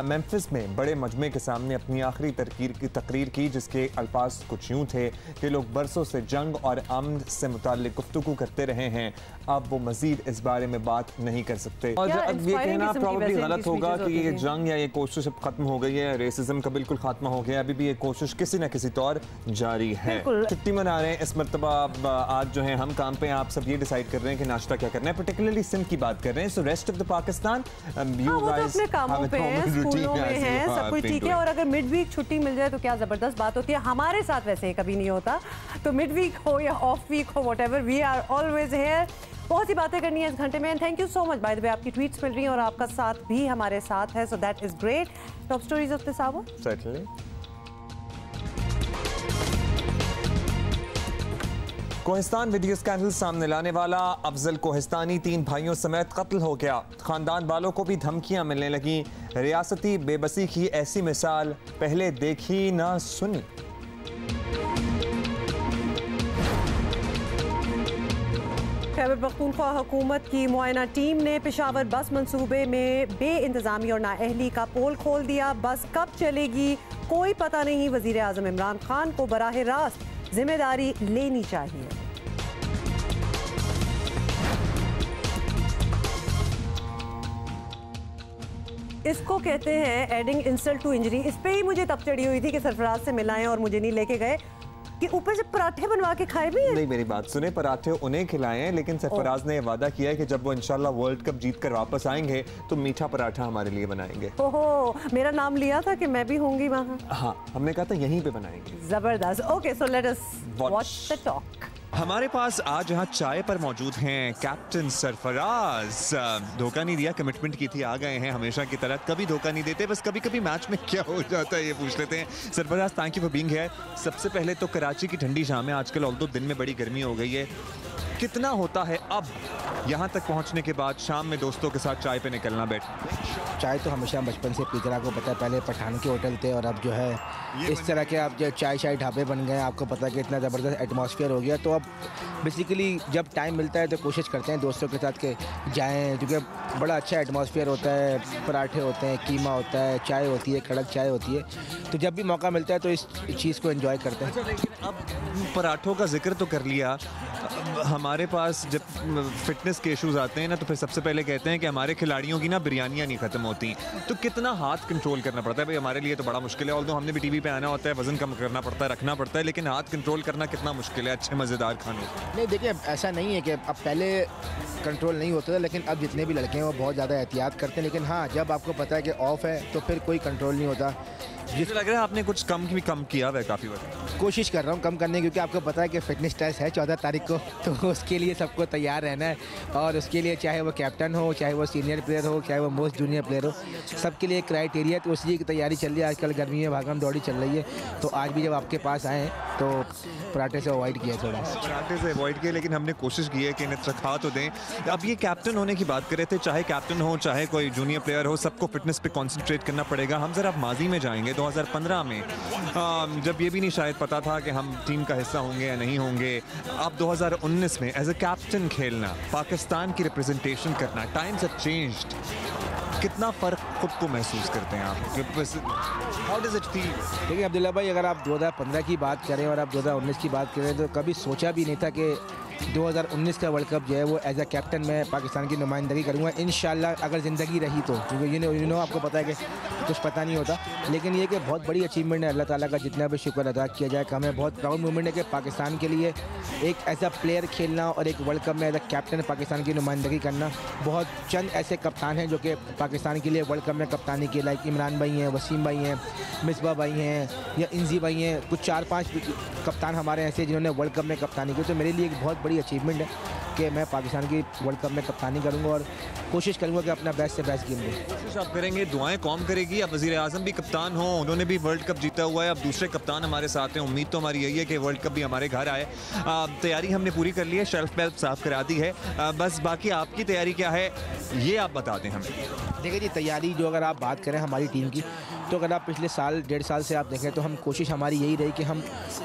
मेम्फिस में बड़े मजमे के सामने अपनी आखिरी तकरीर की, जिसके अल्फाज कुछ यूँ थे कि लोग बरसों से जंग और अमन से मुताल्लिक गुफ्तगू करते रहे हैं, अब वो मजीद इस बारे में बात नहीं कर सकते। और अब ये कहना प्रॉब्ली गलत होगा कि ये जंग या ये कोशिश अब खत्म हो गई है, रेसिज्म का बिल्कुल खात्मा हो गया, अभी भी ये कोशिश किसी न किसी तौर जारी है। छुट्टी मना रहे हैं इस मरतबा, आज जो है हम काम पे, आप सब ये डिसाइड कर रहे हैं कि नाश्ता क्या करना है, पर्टिकुलरली सिंध की बात कर रहे हैं। So rest of the Pakistan you guys अपने कामों पे हैं, स्कूलों में हैं, सब कुछ ठीक है। और अगर मिड वीक छुट्टी मिल जाए तो क्या जबरदस्त बात होती है। हमारे साथ वैसे कभी नहीं होता, तो मिड वीक हो या ऑफ वीक हो, whatever, we are always here. बहुत सी बातें करनी है इस घंटे में। Thank you so much by the way, आपकी ट्वीट्स मिल रही हैं और आपका साथ भी हमारे साथ है, so that is great. Top stories of this hour. Certainly. Kohistan video scandal सामने लाने वाला अफजल कोहिस्तानी 3 भाइयों समेत कत्ल हो गया। खानदान वालों को भी धमकियां मिलने लगी। रियासती बेबसी की ऐसी मिसाल पहले देखी ना सुनी। खैबर पख्तूनख्वा हुकूमत की मुआयना टीम ने पेशावर बस मंसूबे में बेइंतजामी और नाअहली का पोल खोल दिया। बस कब चलेगी कोई पता नहीं। वजीर आजम इमरान खान को बराह रास्त जिम्मेदारी लेनी चाहिए। इसको कहते हैं एडिंग इंसल्ट टू इंजरी। इस पे ही मुझे तब चढ़ी हुई थी कि सरफराज से मिलाएं और मुझे नहीं लेके गए, कि ऊपर से पराठे बनवा के खाए भी हैं। नहीं, मेरी बात सुने, पराठे उन्हें खिलाए हैं, लेकिन सरफराज ने वादा किया है कि जब वो इंशाल्लाह वर्ल्ड कप जीत कर वापस आएंगे तो मीठा पराठा हमारे लिए बनाएंगे। ओहो, मेरा नाम लिया था कि मैं भी होंगी वहाँ। हाँ, हमने कहा था यहीं पे बनाएंगे। जबरदस्त। Okay, so let us watch the talk. हमारे पास आज यहाँ चाय पर मौजूद हैं कैप्टन सरफराज। धोखा नहीं दिया, कमिटमेंट की थी, आ गए हैं हमेशा की तरह। कभी धोखा नहीं देते, बस कभी कभी मैच में क्या हो जाता है ये पूछ लेते हैं। Sarfaraz, thank you for being here. सबसे पहले तो कराची की ठंडी शाम है आजकल, ऑल्दो दिन में बड़ी गर्मी हो गई है, कितना होता है अब यहाँ तक पहुँचने के बाद शाम में दोस्तों के साथ चाय पे निकलना? चाय तो हमेशा बचपन से पीते रहा, आपको पता है। पहले पठान के होटल थे और अब जो है इस तरह के आप जो चाय ढाबे बन गए, आपको पता है कि इतना ज़बरदस्त एटमॉस्फेयर हो गया। तो अब बेसिकली जब टाइम मिलता है तो कोशिश करते हैं दोस्तों के साथ के जाएं, क्योंकि बड़ा अच्छा एटमॉस्फेयर होता है, पराठे होते हैं, कीमा होता है, चाय होती है, कड़क चाय होती है। तो जब भी मौका मिलता है तो इस चीज़ को एंजॉय करते हैं। लेकिन अब पराठों का जिक्र तो कर लिया, हमारे पास जब फिटनेस के इश्यूज आते हैं ना तो फिर सबसे पहले कहते हैं कि हमारे खिलाड़ियों की ना बिरयानियाँ नहीं खत्म होती। तो कितना हाथ कंट्रोल करना पड़ता है भाई, हमारे लिए तो बड़ा मुश्किल है। ऑल्दो हमने भी टीवी पे आना होता है, वजन कम करना पड़ता है, रखना पड़ता है, लेकिन हाथ कंट्रोल करना कितना मुश्किल है अच्छे मज़ेदार खानों। नहीं देखिए, ऐसा नहीं है कि अब पहले कंट्रोल नहीं होता था, लेकिन अब जितने भी लड़के हैं वो बहुत ज़्यादा एहतियात करते हैं। लेकिन हाँ, जब आपको पता है कि ऑफ है तो फिर कोई कंट्रोल नहीं होता। जिस लग रहा है आपने कुछ कम किया हुआ है काफ़ी बार। कोशिश कर रहा हूँ कम करने, क्योंकि आपको पता है कि फिटनेस टेस्ट है 14 तारीख को, तो उसके लिए सबको तैयार रहना है। और उसके लिए चाहे वो कैप्टन हो, चाहे वो सीनियर प्लेयर हो, चाहे वो मोस्ट जूनियर प्लेयर हो, सबके लिए क्राइटेरिया, तो उसी की तैयारी चल रही है। आजकल गर्मी में भागम दौड़ी चल रही है, तो आज भी जब आपके पास आए तो पराठे से अवॉइड किया, थोड़ा पराठे से अवॉइड किया, लेकिन हमने कोशिश की है कि इन्हें चखा तो दें। अब ये कैप्टन होने की बात कर रहे थे, चाहे कैप्टन हो चाहे कोई जूनियर प्लेयर हो, सबको फिटनेस पे कॉन्सेंट्रेट करना पड़ेगा। हम जरा माजी में जाएंगे 2015 में, जब ये भी नहीं शायद पता था कि हम टीम का हिस्सा होंगे या नहीं होंगे। अब 2019 में एज ए कैप्टन खेलना, पाकिस्तान की रिप्रेजेंटेशन करना, टाइम्स हैव चेंज्ड। कितना फ़र्क खुद को महसूस करते हैं आप? How does it feel? देखिए अब्दुल्ला भाई, अगर आप 2015 की बात करें और आप 2019 की बात करें तो कभी सोचा भी नहीं था कि 2019 का वर्ल्ड कप जो है वो एज अ कैप्टन मैं पाकिस्तान की नुमाइंदगी करूँगा इंशाल्लाह, अगर ज़िंदगी रही तो। क्योंकि यू नो आपको पता है कि कुछ पता नहीं होता, लेकिन ये कि बहुत बड़ी अचीवमेंट है, अल्लाह ताला का जितना भी शुक्र अदा किया जाए कम है। बहुत प्राउड मोमेंट है कि पाकिस्तान के लिए एक एज अ प्लेयर खेलना और एक वर्ल्ड कप में एज अ कैप्टन पाकिस्तान की नुमाइंदगी करना। बहुत चंद ऐसे कप्तान हैं जो कि पाकिस्तान के लिए वर्ल्ड कप में कप्तानी की, लाइक इमरान भाई हैं, वसीम भाई हैं, मिसबा भाई हैं या इंजी भाई हैं, कुछ 4-5 कप्तान हमारे ऐसे जिन्होंने वर्ल्ड कप में कप्तानी की। तो मेरे लिए एक बहुत बड़ी अचीवमेंट है कि मैं पाकिस्तान की वर्ल्ड कप में कप्तानी करूंगा और कोशिश करूंगा कि अपना बेस्ट से बेस्ट गेम दूँ। कोशिश आप करेंगे, दुआएं कौम करेगी। अब वज़ीर आज़म भी कप्तान हो, उन्होंने भी वर्ल्ड कप जीता हुआ है, अब दूसरे कप्तान हमारे साथ हैं। उम्मीद तो हमारी यही है कि वर्ल्ड कप भी हमारे घर आए। तैयारी हमने पूरी कर ली है, शेल्फ पेल्फ साफ करा दी है, बस बाकी आपकी तैयारी क्या है ये आप बता दें हमें। देखिए जी, तैयारी जो अगर आप बात करें हमारी टीम की, तो अगर आप पिछले साल 1.5 साल से आप देखें तो हम कोशिश हमारी यही रही कि हम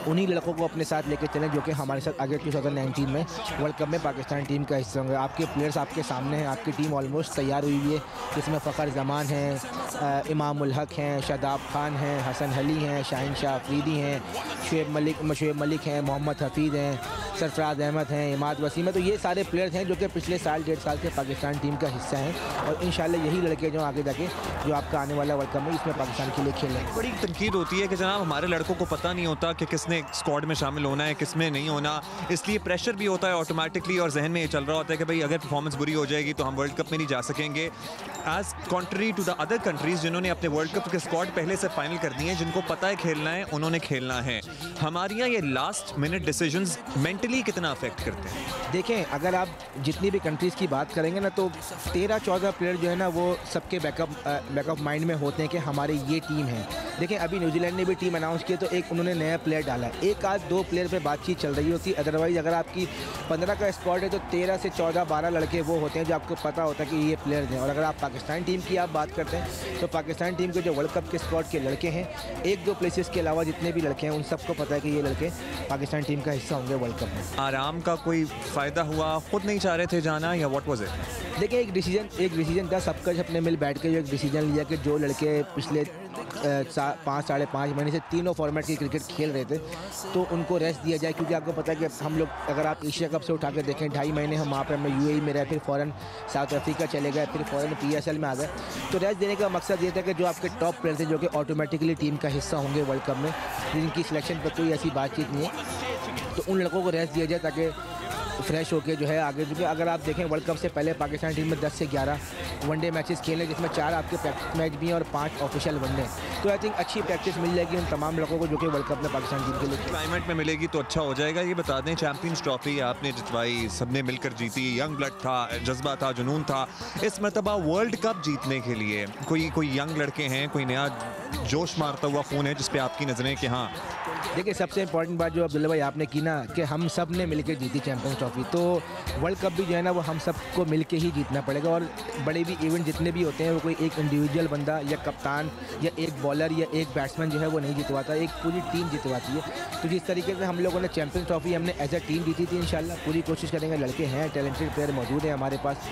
उन्हीं लड़कों को अपने साथ लेकर चलें जो कि हमारे साथ आगे 2019 में वर्ल्ड कप में पाकिस्तान टीम का हिस्सा होंगे। आपके प्लेयर्स आपके सामने हैं, आपकी टीम ऑलमोस्ट तैयार हुई है, जिसमें फ़खर जमान हैं, इमाम उल हक हैं, शादाब खान हैं, हसन अली हैं, शाहीन शाह अफरीदी हैं, शुएब मलिक हैं, मोहम्मद हफीज़ हैं, सरफराज अहमद हैं, इमाद वसीम है। तो ये सारे प्लेयर्स हैं जो कि पिछले साल 1.5 साल से पाकिस्तान टीम का हिस्सा हैं और इंशाल्लाह यही लड़के जो आगे जाके जो आपका आने वाला वर्ल्ड कप में इसमें पाकिस्तान के लिए खेलें। बड़ी तनकीद होती है कि जनाब हमारे लड़कों को पता नहीं होता कि किसने स्क्वाड में शामिल होना है, किसमें नहीं होना, इसलिए प्रेशर भी होता है ऑटोमेटिकली और जहन में ये चल रहा होता है कि भाई अगर परफॉर्मेंस बुरी हो जाएगी तो हम वर्ल्ड कप में नहीं जा सकेंगे। As contrary to the other countries जिन्होंने अपने वर्ल्ड कप के स्क्वाड पहले से फाइनल कर दिए हैं, जिनको पता है खेलना है, उन्होंने खेलना है। हमारे यहाँ ये लास्ट मिनट डिसीजंस मेंटली कितना अफेक्ट करते हैं? देखें, अगर आप जितनी भी कंट्रीज़ की बात करेंगे ना तो 13-14 प्लेयर जो है ना वो सबके बैकअप माइंड में होते हैं कि हमारे ये टीम है। देखें, अभी न्यूजीलैंड ने भी टीम अनाउंस की तो एक उन्होंने नया प्लेयर डाला है, एक आध 2 प्लेयर पे बातचीत चल रही होती है। अदरवाइज़ अगर आपकी 15 का स्क्वाड है तो 13 से 14-12 लड़के वो होते हैं जो आपको पता होता है कि ये प्लेयर्स हैं। और अगर आप पाकिस्तान टीम की आप बात करते हैं तो पाकिस्तान टीम के जो वर्ल्ड कप के स्क्वाड के लड़के हैं, 1-2 प्लेसेस के अलावा जितने भी लड़के हैं उन सबको पता है कि ये लड़के पाकिस्तान टीम का हिस्सा होंगे वर्ल्ड कप में। आराम का कोई फ़ायदा हुआ? खुद नहीं चाह रहे थे जाना या व्हाट वाज इट? देखिए, एक डिसीजन था, सबका अपने मिल बैठ के जो एक डिसीजन लिया कि जो लड़के पिछले 5-5.5 महीने से तीनों फॉर्मेट की क्रिकेट खेल रहे थे तो उनको रेस्ट दिया जाए। क्योंकि आपको पता है कि हम लोग अगर आप एशिया कप से उठा के देखें 2.5 महीने हम वहाँ पर हमने UAE में रहे, फिर फ़ौरन साउथ अफ्रीका चले गए, फिर फ़ौरन PSL में आ गए। तो रेस्ट देने का मकसद ये था कि जो आपके टॉप प्लेयर थे जो कि ऑटोमेटिकली टीम का हिस्सा होंगे वर्ल्ड कप में, जिनकी सिलेक्शन पर कोई ऐसी बातचीत नहीं है, तो उन लड़कों को रेस्ट दिया जाए ताकि फ्रेश होके जो है आगे। क्योंकि अगर आप देखें वर्ल्ड कप से पहले पाकिस्तान टीम में 10 से 11 वनडे मैचेस खेले, जिसमें 4 आपके प्रैक्टिस मैच भी हैं और 5 ऑफिशियल वनडे। तो आई थिंक अच्छी प्रैक्टिस मिल जाएगी उन तमाम लोगों को जो कि वर्ल्ड कप में पाकिस्तान टीम के लिए क्लाइमेट में मिलेगी तो अच्छा हो जाएगा। ये बता दें, चैंपियंस ट्रॉफी आपने जितवाई, सबने मिलकर जीती, यंग ब्लड था, जज्बा था, जुनून था। इस मरतबा वर्ल्ड कप जीतने के लिए कोई यंग लड़के हैं, कोई नया जोश मारता हुआ खून है जिस पे आपकी नज़रें कि हाँ? देखिए, सबसे इंपॉर्टेंट बात जो अब्दुल्ला भाई आपने की ना कि हम सब ने मिलकर जीती चैंपियंस ट्रॉफी, तो वर्ल्ड कप भी जो है ना वो हम सबको मिलके ही जीतना पड़ेगा। और बड़े भी इवेंट जितने भी होते हैं वो कोई एक इंडिविजुअल बंदा या कप्तान या एक बॉलर या एक बैट्समैन जो है वो नहीं जितवाता, एक पूरी टीम जितवाती है। तो जिस तरीके से हम लोगों ने चैंपियंस ट्रॉफी हमने एज अ टीम जीती थी, इंशाल्लाह पूरी कोशिश करेंगे। लड़के हैं, टैलेंटेड प्लेयर मौजूद है हमारे पास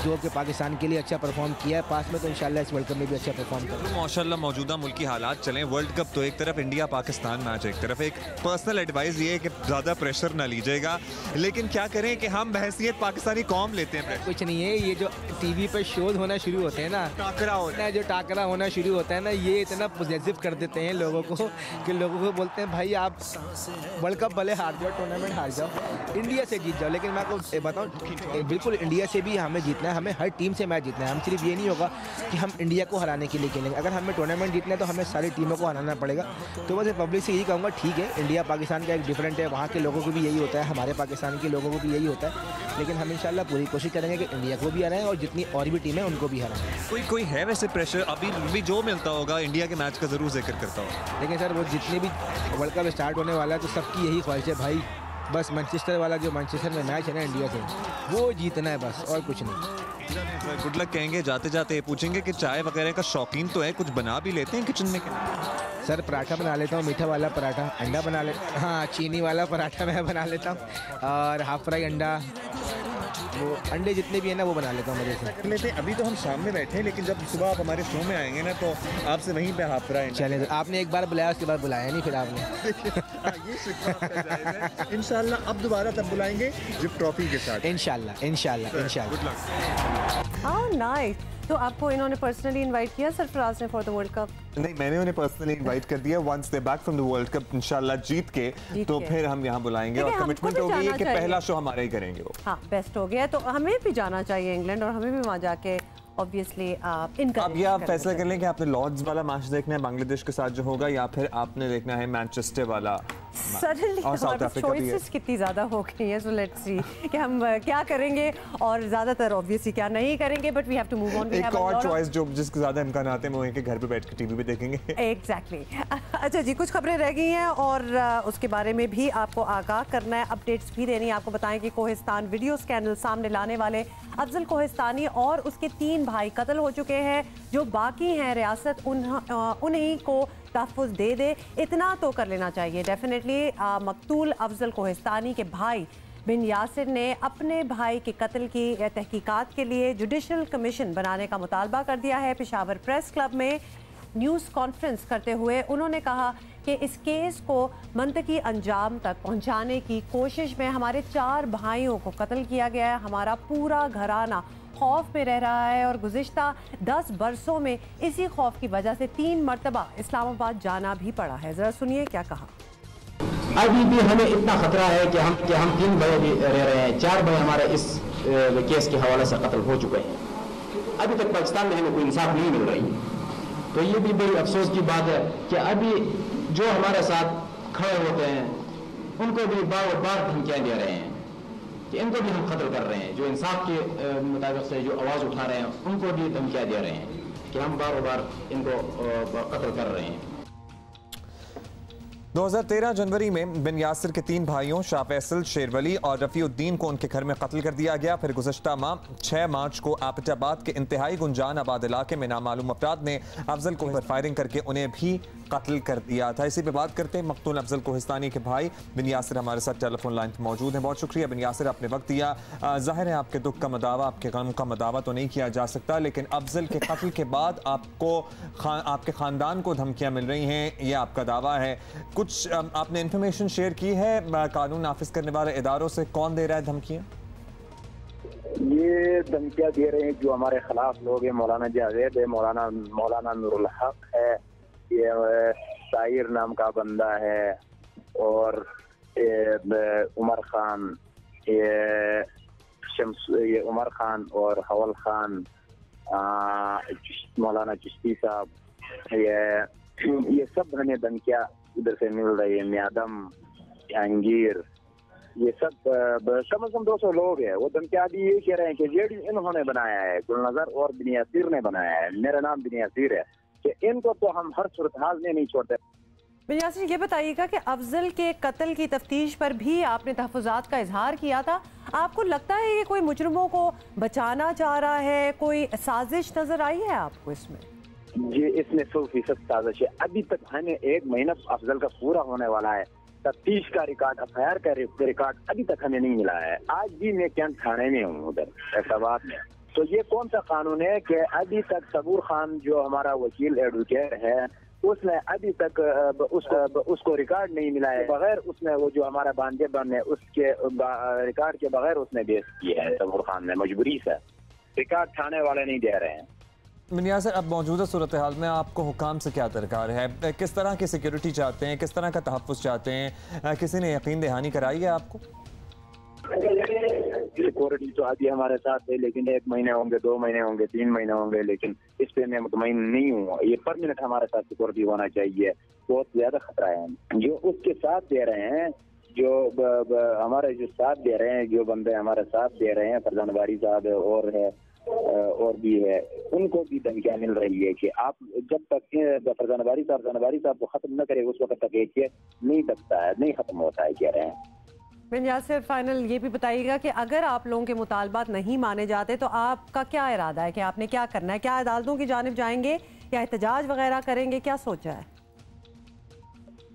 जो कि पाकिस्तान के लिए अच्छा परफॉर्म किया है पास में, तो इंशाल्लाह इस वर्ल्ड कप में भी अच्छा परफॉर्म करें। माशाल्लाह मौजूदा मुल्की हालात चलें, वर्ल्ड कप तो एक तरफ, इंडिया पाकिस्तान मैच एक तरफ। एक पर्सनल एडवाइस ये है कि ज़्यादा प्रेशर ना लीजिएगा, लेकिन क्या करें कि हम बहसियत पाकिस्तानी कौम लेते हैं। कुछ नहीं है, ये जो टीवी पर शोज होना शुरू होते हैं ना, टाकरा होना शुरू होता है ना, ये इतना पॉजिटिव कर देते हैं लोगों को कि लोगों को बोलते हैं भाई आप वर्ल्ड कप भले हार जाओ, टूर्नामेंट हार जाओ, इंडिया से जीत जाओ। लेकिन मैं आपको बताऊँ, बिल्कुल इंडिया से भी हमें जीतना है, हमें हर टीम से मैच जीतना है। हम सिर्फ ये नहीं होगा कि हम इंडिया को हराने के लिए खेलेंगे, अगर हमें टूर्नामेंट जीतना है तो हमें सारी टीमों को हराना पड़ेगा। तो बस पब्लिक से यही कहूँगा, ठीक है इंडिया पाकिस्तान का एक डिफरेंट है, वहाँ के लोगों को भी यही होता है, हमारे पाकिस्तान के लोगों को भी यही होता है, लेकिन हम इंशाल्लाह पूरी कोशिश करेंगे कि इंडिया को भी हराएं और जितनी और भी टीमें उनको भी हराएं। कोई है वैसे प्रेशर अभी जो मिलता होगा इंडिया के मैच का ज़रूर जिक्र करता हो। लेकिन सर वो जितने भी वर्ल्ड कप स्टार्ट होने वाला है तो सबकी यही ख्वाहिश है भाई, बस मैनचेस्टर वाला जो मैनचेस्टर में मैच है ना इंडिया से, वो जीतना है बस, और कुछ नहीं। गुड लक कहेंगे। जाते जाते पूछेंगे कि चाय वगैरह का शौकीन तो है, कुछ बना भी लेते हैं किचन में? सर पराठा बना लेता हूँ, मीठा वाला पराठा, अंडा बना ले, हाँ चीनी वाला पराठा मैं बना लेता हूँ, और हाफ फ्राई अंडा, वो अंडे जितने भी है ना वो बना लेता हूँ मजे से। लेते अभी तो हम शाम में बैठे हैं, लेकिन जब सुबह आप हमारे शो में आएंगे ना तो आपसे वहीं पे हाफ फ्राई। चले तो आपने एक बार बुलाया, उसके बाद बुलाया नहीं फिर आपने। ये शिकवा आपका जायज़ है। इंशाल्लाह अब दोबारा तब बुलाएंगे जब ट्रॉफी के साथ। इंशाल्लाह इंशाल्लाह इंशाल्लाह। Good luck. How nice. तो आपको इन्होंने पर्सनली इनवाइट किया सरफराज ने फॉर द वर्ल्ड कप? नहीं, मैंने उन्हें पर्सनली इनवाइट कर दिया। Once they back from the world cup इंशाल्लाह जीत के तो फिर हम यहाँ बुलाएंगे और कमिटमेंट हो गई है कि पहला शो हमारा ही करेंगे वो। हाँ, बेस्ट हो गया। तो हमें भी जाना चाहिए इंग्लैंड और हमें भी वहाँ जाके ऑब्वियसली आप ये आप फैसला कर लें कि आपने लॉर्ड्स वाला मैच देखना है बांग्लादेश के साथ जो होगा, या फिर आपने देखना है मैनचेस्टर वाला। सडनली हमारी चॉइसेस कितनी ज़्यादा हो गई हैं, सो लेट्स सी कि हम क्या करेंगे और ज़्यादातर ऑब्वियसली क्या नहीं करेंगे, but we have to move on. एक और चॉइस जो जिसके ज़्यादा इम्कान आते हैं वो है कि घर पे बैठ के टीवी पे देखेंगे। एग्जैक्टली। अच्छा जी, कुछ खबरें रह गई हैं और उसके बारे में भी आपको आगाह करना है, अपडेट्स भी देनी है। आपको बताएं कि कोहिस्तान वीडियो स्कैंडल सामने लाने वाले अफजल कोहिस्तानी और उसके 3 भाई कत्ल हो चुके हैं। जो बाकी हैं रियासत उन्हीं को तहफ़्फ़ुज़ दे दे, इतना तो कर लेना चाहिए डेफिनेटली। मकतूल अफजल कोहिस्तानी के भाई बिन यासिर ने अपने भाई के कत्ल की तहकीकात के लिए जुडिशल कमीशन बनाने का मुतालबा कर दिया है। पेशावर प्रेस क्लब में न्यूज़ कॉन्फ्रेंस करते हुए उन्होंने कहा कि इस केस को मंतकी अंजाम तक पहुंचाने की कोशिश में हमारे 4 भाइयों को कत्ल किया गया है। हमारा पूरा घराना खौफ में रह रहा है और गुज़िश्ता 10 बरसों में इसी खौफ की वजह से 3 मरतबा इस्लामाबाद जाना भी पड़ा है। ज़रा सुनिए क्या कहा। अभी भी हमें इतना खतरा है कि हम 3 भाई रह रहे हैं, 4 भाई हमारे इस केस के हवाले से कत्ल हो चुके हैं। अभी तक पाकिस्तान में हमें कोई इंसाफ नहीं मिल रही है। तो ये भी बड़ी अफसोस की बात है कि अभी जो हमारे साथ खड़े होते हैं उनको भी बार बार धमकियाँ दे रहे हैं कि इनको भी हम कत्ल कर रहे हैं। जो इंसाफ के मुताबिक से जो आवाज़ उठा रहे हैं उनको भी धमकियाँ दे रहे हैं कि हम बार बार इनको कत्ल कर रहे हैं। 2013 जनवरी में बिन यासिर के 3 भाइयों शाह फैसल, शेरवली और रफ़ीउद्दीन को उनके घर में कत्ल कर दिया गया। फिर गुज़श्ता माह 6 मार्च को आपिटाबाद के इंतहाई गुंजान आबाद इलाके में नामालूम अफराद ने अफजल को फायरिंग करके उन्हें भी कत्ल कर दिया था। इसी पे बात करते हैं मकतूल अफजल कोहिस्तानी के भाई बिन यासिर हमारे साथ टेलीफोन लाइन पर मौजूद हैं। बहुत शुक्रिया बिन यासिर, आपने वक्त दिया। ज़ाहिर है आपके दुख का मदावा, आपके गम का मदावा तो नहीं किया जा सकता, लेकिन अफजल के कत्ल के बाद आपके ख़ानदान को धमकियाँ मिल रही हैं, ये आपका दावा है। कुछ आपने इन्फॉर्मेशन शेयर की है कानून नाफिज करने वाले इदारों से? कौन दे रहा है धमकियाँ? ये धमकियाँ दे रहे हैं जो हमारे खिलाफ लोग हैं। मौलाना जावेद है, मौलाना नूरुल हक है, ये शायर नाम का बंदा है, और उमर खान, ये उमर खान और हवल खान, मौलाना चिश्ती साहब, ये सब हमें धमकियाँ इधर से मिल रही है। म्यादम, जहांगीर, ये सब कम से कम 200 लोग हैं। वो धमकियाँ भी ये कह रहे हैं कि जेडी इन्होंने बनाया है, गुलनजर और बिन यासिर ने बनाया है, मेरा नाम बिन यासिर है, कि इनको तो हम हर सूरत हाल में नहीं छोड़ते। बिन यासिर, ये बताइएगा कि अफजल के कत्ल की तफ्तीश पर भी आपने तहफ़्फ़ुज़ात का इजहार किया था। आपको लगता है कि कोई मुजरिमों को बचाना चाह रहा है, कोई साजिश नजर आई है आपको इसमें? जी, इसमें 100% साजिश है। अभी तक हमें 1 महीना अफजल का पूरा होने वाला है, तफ्तीश का रिकॉर्ड, FIR का रिकॉर्ड अभी तक हमें नहीं मिला है। आज भी मैं कैंट थाने में हूँ उधर फैसलाबाद में। तो ये कौन सा कानून है कि अभी तक सबूर खान जो हमारा वकील एडवोकेट है उसने अभी तक उसको रिकॉर्ड नहीं मिला है। बगैर उसने वो जो हमारा बांजेबन है उसके रिकॉर्ड के बगैर उसने बेस किया है सबूर खान ने, मजबूरी से। रिकॉर्ड थाने वाले नहीं दे रहे हैं। बिन यासिर, अब मौजूदा सूरत हाल में आपको हुकाम से क्या दरकार है? किस तरह की सिक्योरिटी चाहते हैं, किस तरह का तहफ़्फ़ुज़ चाहते हैं? किसी ने यकीन दहानी कराई है आपको? सिक्योरिटी तो अभी हमारे साथ है, लेकिन 1 महीने होंगे, 2 महीने होंगे, 3 महीने होंगे, लेकिन इस पे मैं मुतमईन नहीं हूँ। ये परमानेंट हमारे साथ सिक्योरिटी होना चाहिए। बहुत ज्यादा खतरा है जो उसके साथ दे रहे हैं, जो हमारे जो साथ दे रहे हैं, जो बंदे हमारे साथ दे रहे हैं, फरजान बारी साहब और है और भी है, उनको भी धमकियाँ मिल रही है कि आप जब तक फरजान बारी साहब को खत्म न करे उस वक्त तक ये नहीं सकता है, नहीं खत्म होता है, कह रहे हैं। बिन यासिर, फाइनल ये भी बताइएगा कि अगर आप लोगों के मुतालबात नहीं माने जाते तो आपका क्या इरादा है, कि आपने क्या करना है? क्या अदालतों की जानिब जाएंगे या एहतजाज वगैरह करेंगे? क्या सोचा है?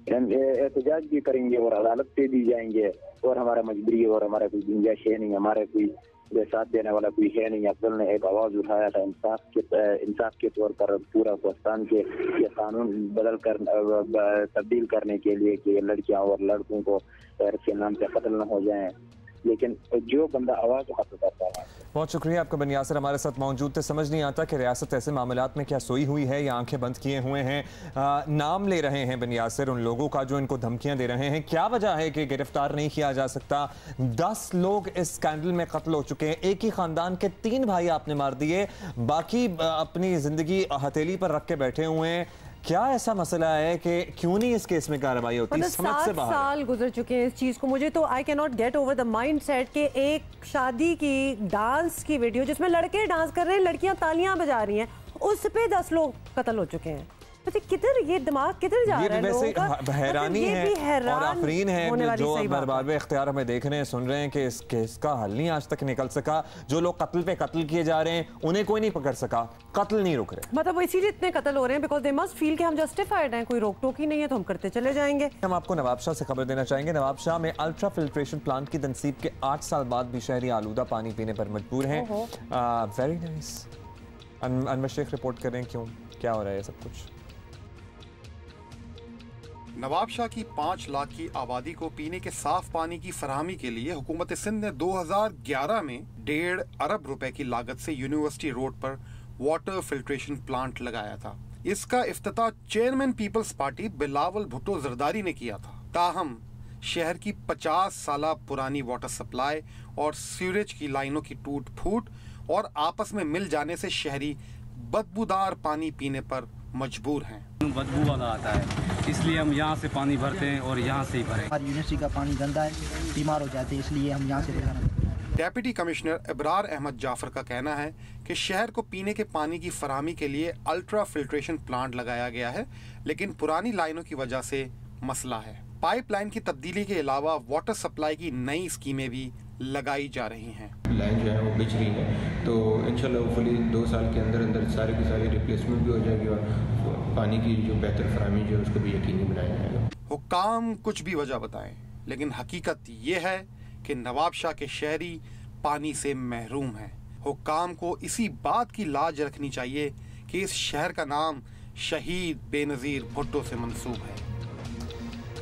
हम एहतजाज भी करेंगे और अदालत पे भी जाएंगे, और हमारा मजबूरी और हमारा कोई गुंजाइश है नहीं, हमारे कोई साथ देने वाला कोई है नहीं। अफजल ने एक आवाज़ उठाया था इंसाफ के तौर पर पूरा पाकिस्तान के ये कानून तब्दील करने के लिए कि लड़कियां और लड़कों को के नाम से कत्ल न हो जाएं, लेकिन जो बंदा आवाज़ उठाता है। बहुत शुक्रिया आपका बनी यासिर हमारे साथ मौजूद थे। समझ नहीं आता कि रियासत ऐसे मामलात में क्या सोई हुई है या आंखें बंद किए हुए हैं। नाम ले रहे हैं बनी यासिर उन लोगों का जो इनको धमकियां दे रहे हैं। क्या वजह है कि गिरफ्तार नहीं किया जा सकता? 10 लोग इस स्कैंडल में कत्ल हो चुके हैं, एक ही खानदान के 3 भाई आपने मार दिए, बाकी अपनी जिंदगी हथेली पर रख के बैठे हुए हैं। क्या ऐसा मसला है कि क्यों नहीं इस केस में कार्रवाई होती? समझ से बाहर। 7 साल गुजर चुके हैं इस चीज को। मुझे तो I can not get over the mind set के एक शादी की डांस की वीडियो जिसमें लड़के डांस कर रहे हैं, लड़कियां तालियां बजा रही हैं, उस पे 10 लोग कत्ल हो चुके हैं। किधर ये दिमाग किधर जा रहा है? वैसे हैरानी है और आफरीन है जो बार इख्तियार हमें देख रहे हैं, सुन रहे हैं कि इस केस का हल नहीं आज तक निकल सका। जो लोग कत्ल पे कत्ल किए जा रहे हैं उन्हें कोई नहीं पकड़ सका, कत्ल नहीं रुक रहे। मतलब इसीलिए इतने कत्ल हो रहे हैं बिकॉज दे मस्ट फील कि हम जस्टिफाइड हैं, कोई रोक टोक ही नहीं है तो हम करते चले जाएंगे। हम आपको नवाब शाह से खबर देना चाहेंगे। नवाब शाह में अल्ट्रा फिल्ट्रेशन प्लांट की तनसीब के 8 साल बाद भी शहरी आलूदा पानी पीने पर मजबूर हैं। Very nice. Anwar Sheikh report करें क्यों क्या हो रहा है सब कुछ। नवाब शाह की 5 लाख की आबादी को पीने के साफ पानी की फराहमी के लिए हुकूमत सिंध ने 2011 में 1.5 अरब रुपए की लागत से यूनिवर्सिटी रोड पर वाटर फिल्ट्रेशन प्लांट लगाया था। इसका इफ्तिताह चेयरमैन पीपल्स पार्टी बिलावल भुट्टो जरदारी ने किया था। ताहम शहर की 50 साल पुरानी वाटर सप्लाई और सीवरेज की लाइनों की टूट फूट और आपस में मिल जाने से शहरी बदबूदार पानी पीने पर मजबूर हैं। बदबू वाला आता है, इसलिए हम यहाँ से पानी भरते हैं और यहाँ से ही भरें। यूनिवर्सिटी का पानी गंदा है, बीमार हो जाते हैं, इसलिए हम यहाँ से भरना। डेप्यूटी कमिश्नर इब्रार अहमद जाफर का कहना है कि शहर को पीने के पानी की फराहमी के लिए अल्ट्रा फिल्ट्रेशन प्लांट लगाया गया है, लेकिन पुरानी लाइनों की वजह से मसला है। पाइपलाइन की तब्दीली के अलावा वाटर सप्लाई की नई स्कीमें भी लगाई जा रही हैं। लाइन जो है वो बिछ रही है, तो इंशाल्लाह होपफुली 2 साल के अंदर अंदर सारी की सारी रिप्लेसमेंट भी हो जाएगी और पानी की जो बेहतर फराहमी जो है उसको भी यकीनी बनाया जाएगा। हुक्काम कुछ भी वजह बताएं, लेकिन हकीकत ये है कि नवाब शाह के शहरी पानी से महरूम हैं। हुक्काम को इसी बात की लाज रखनी चाहिए कि इस शहर का नाम शहीद बेनज़ीर भुट्टो से मंसूब है।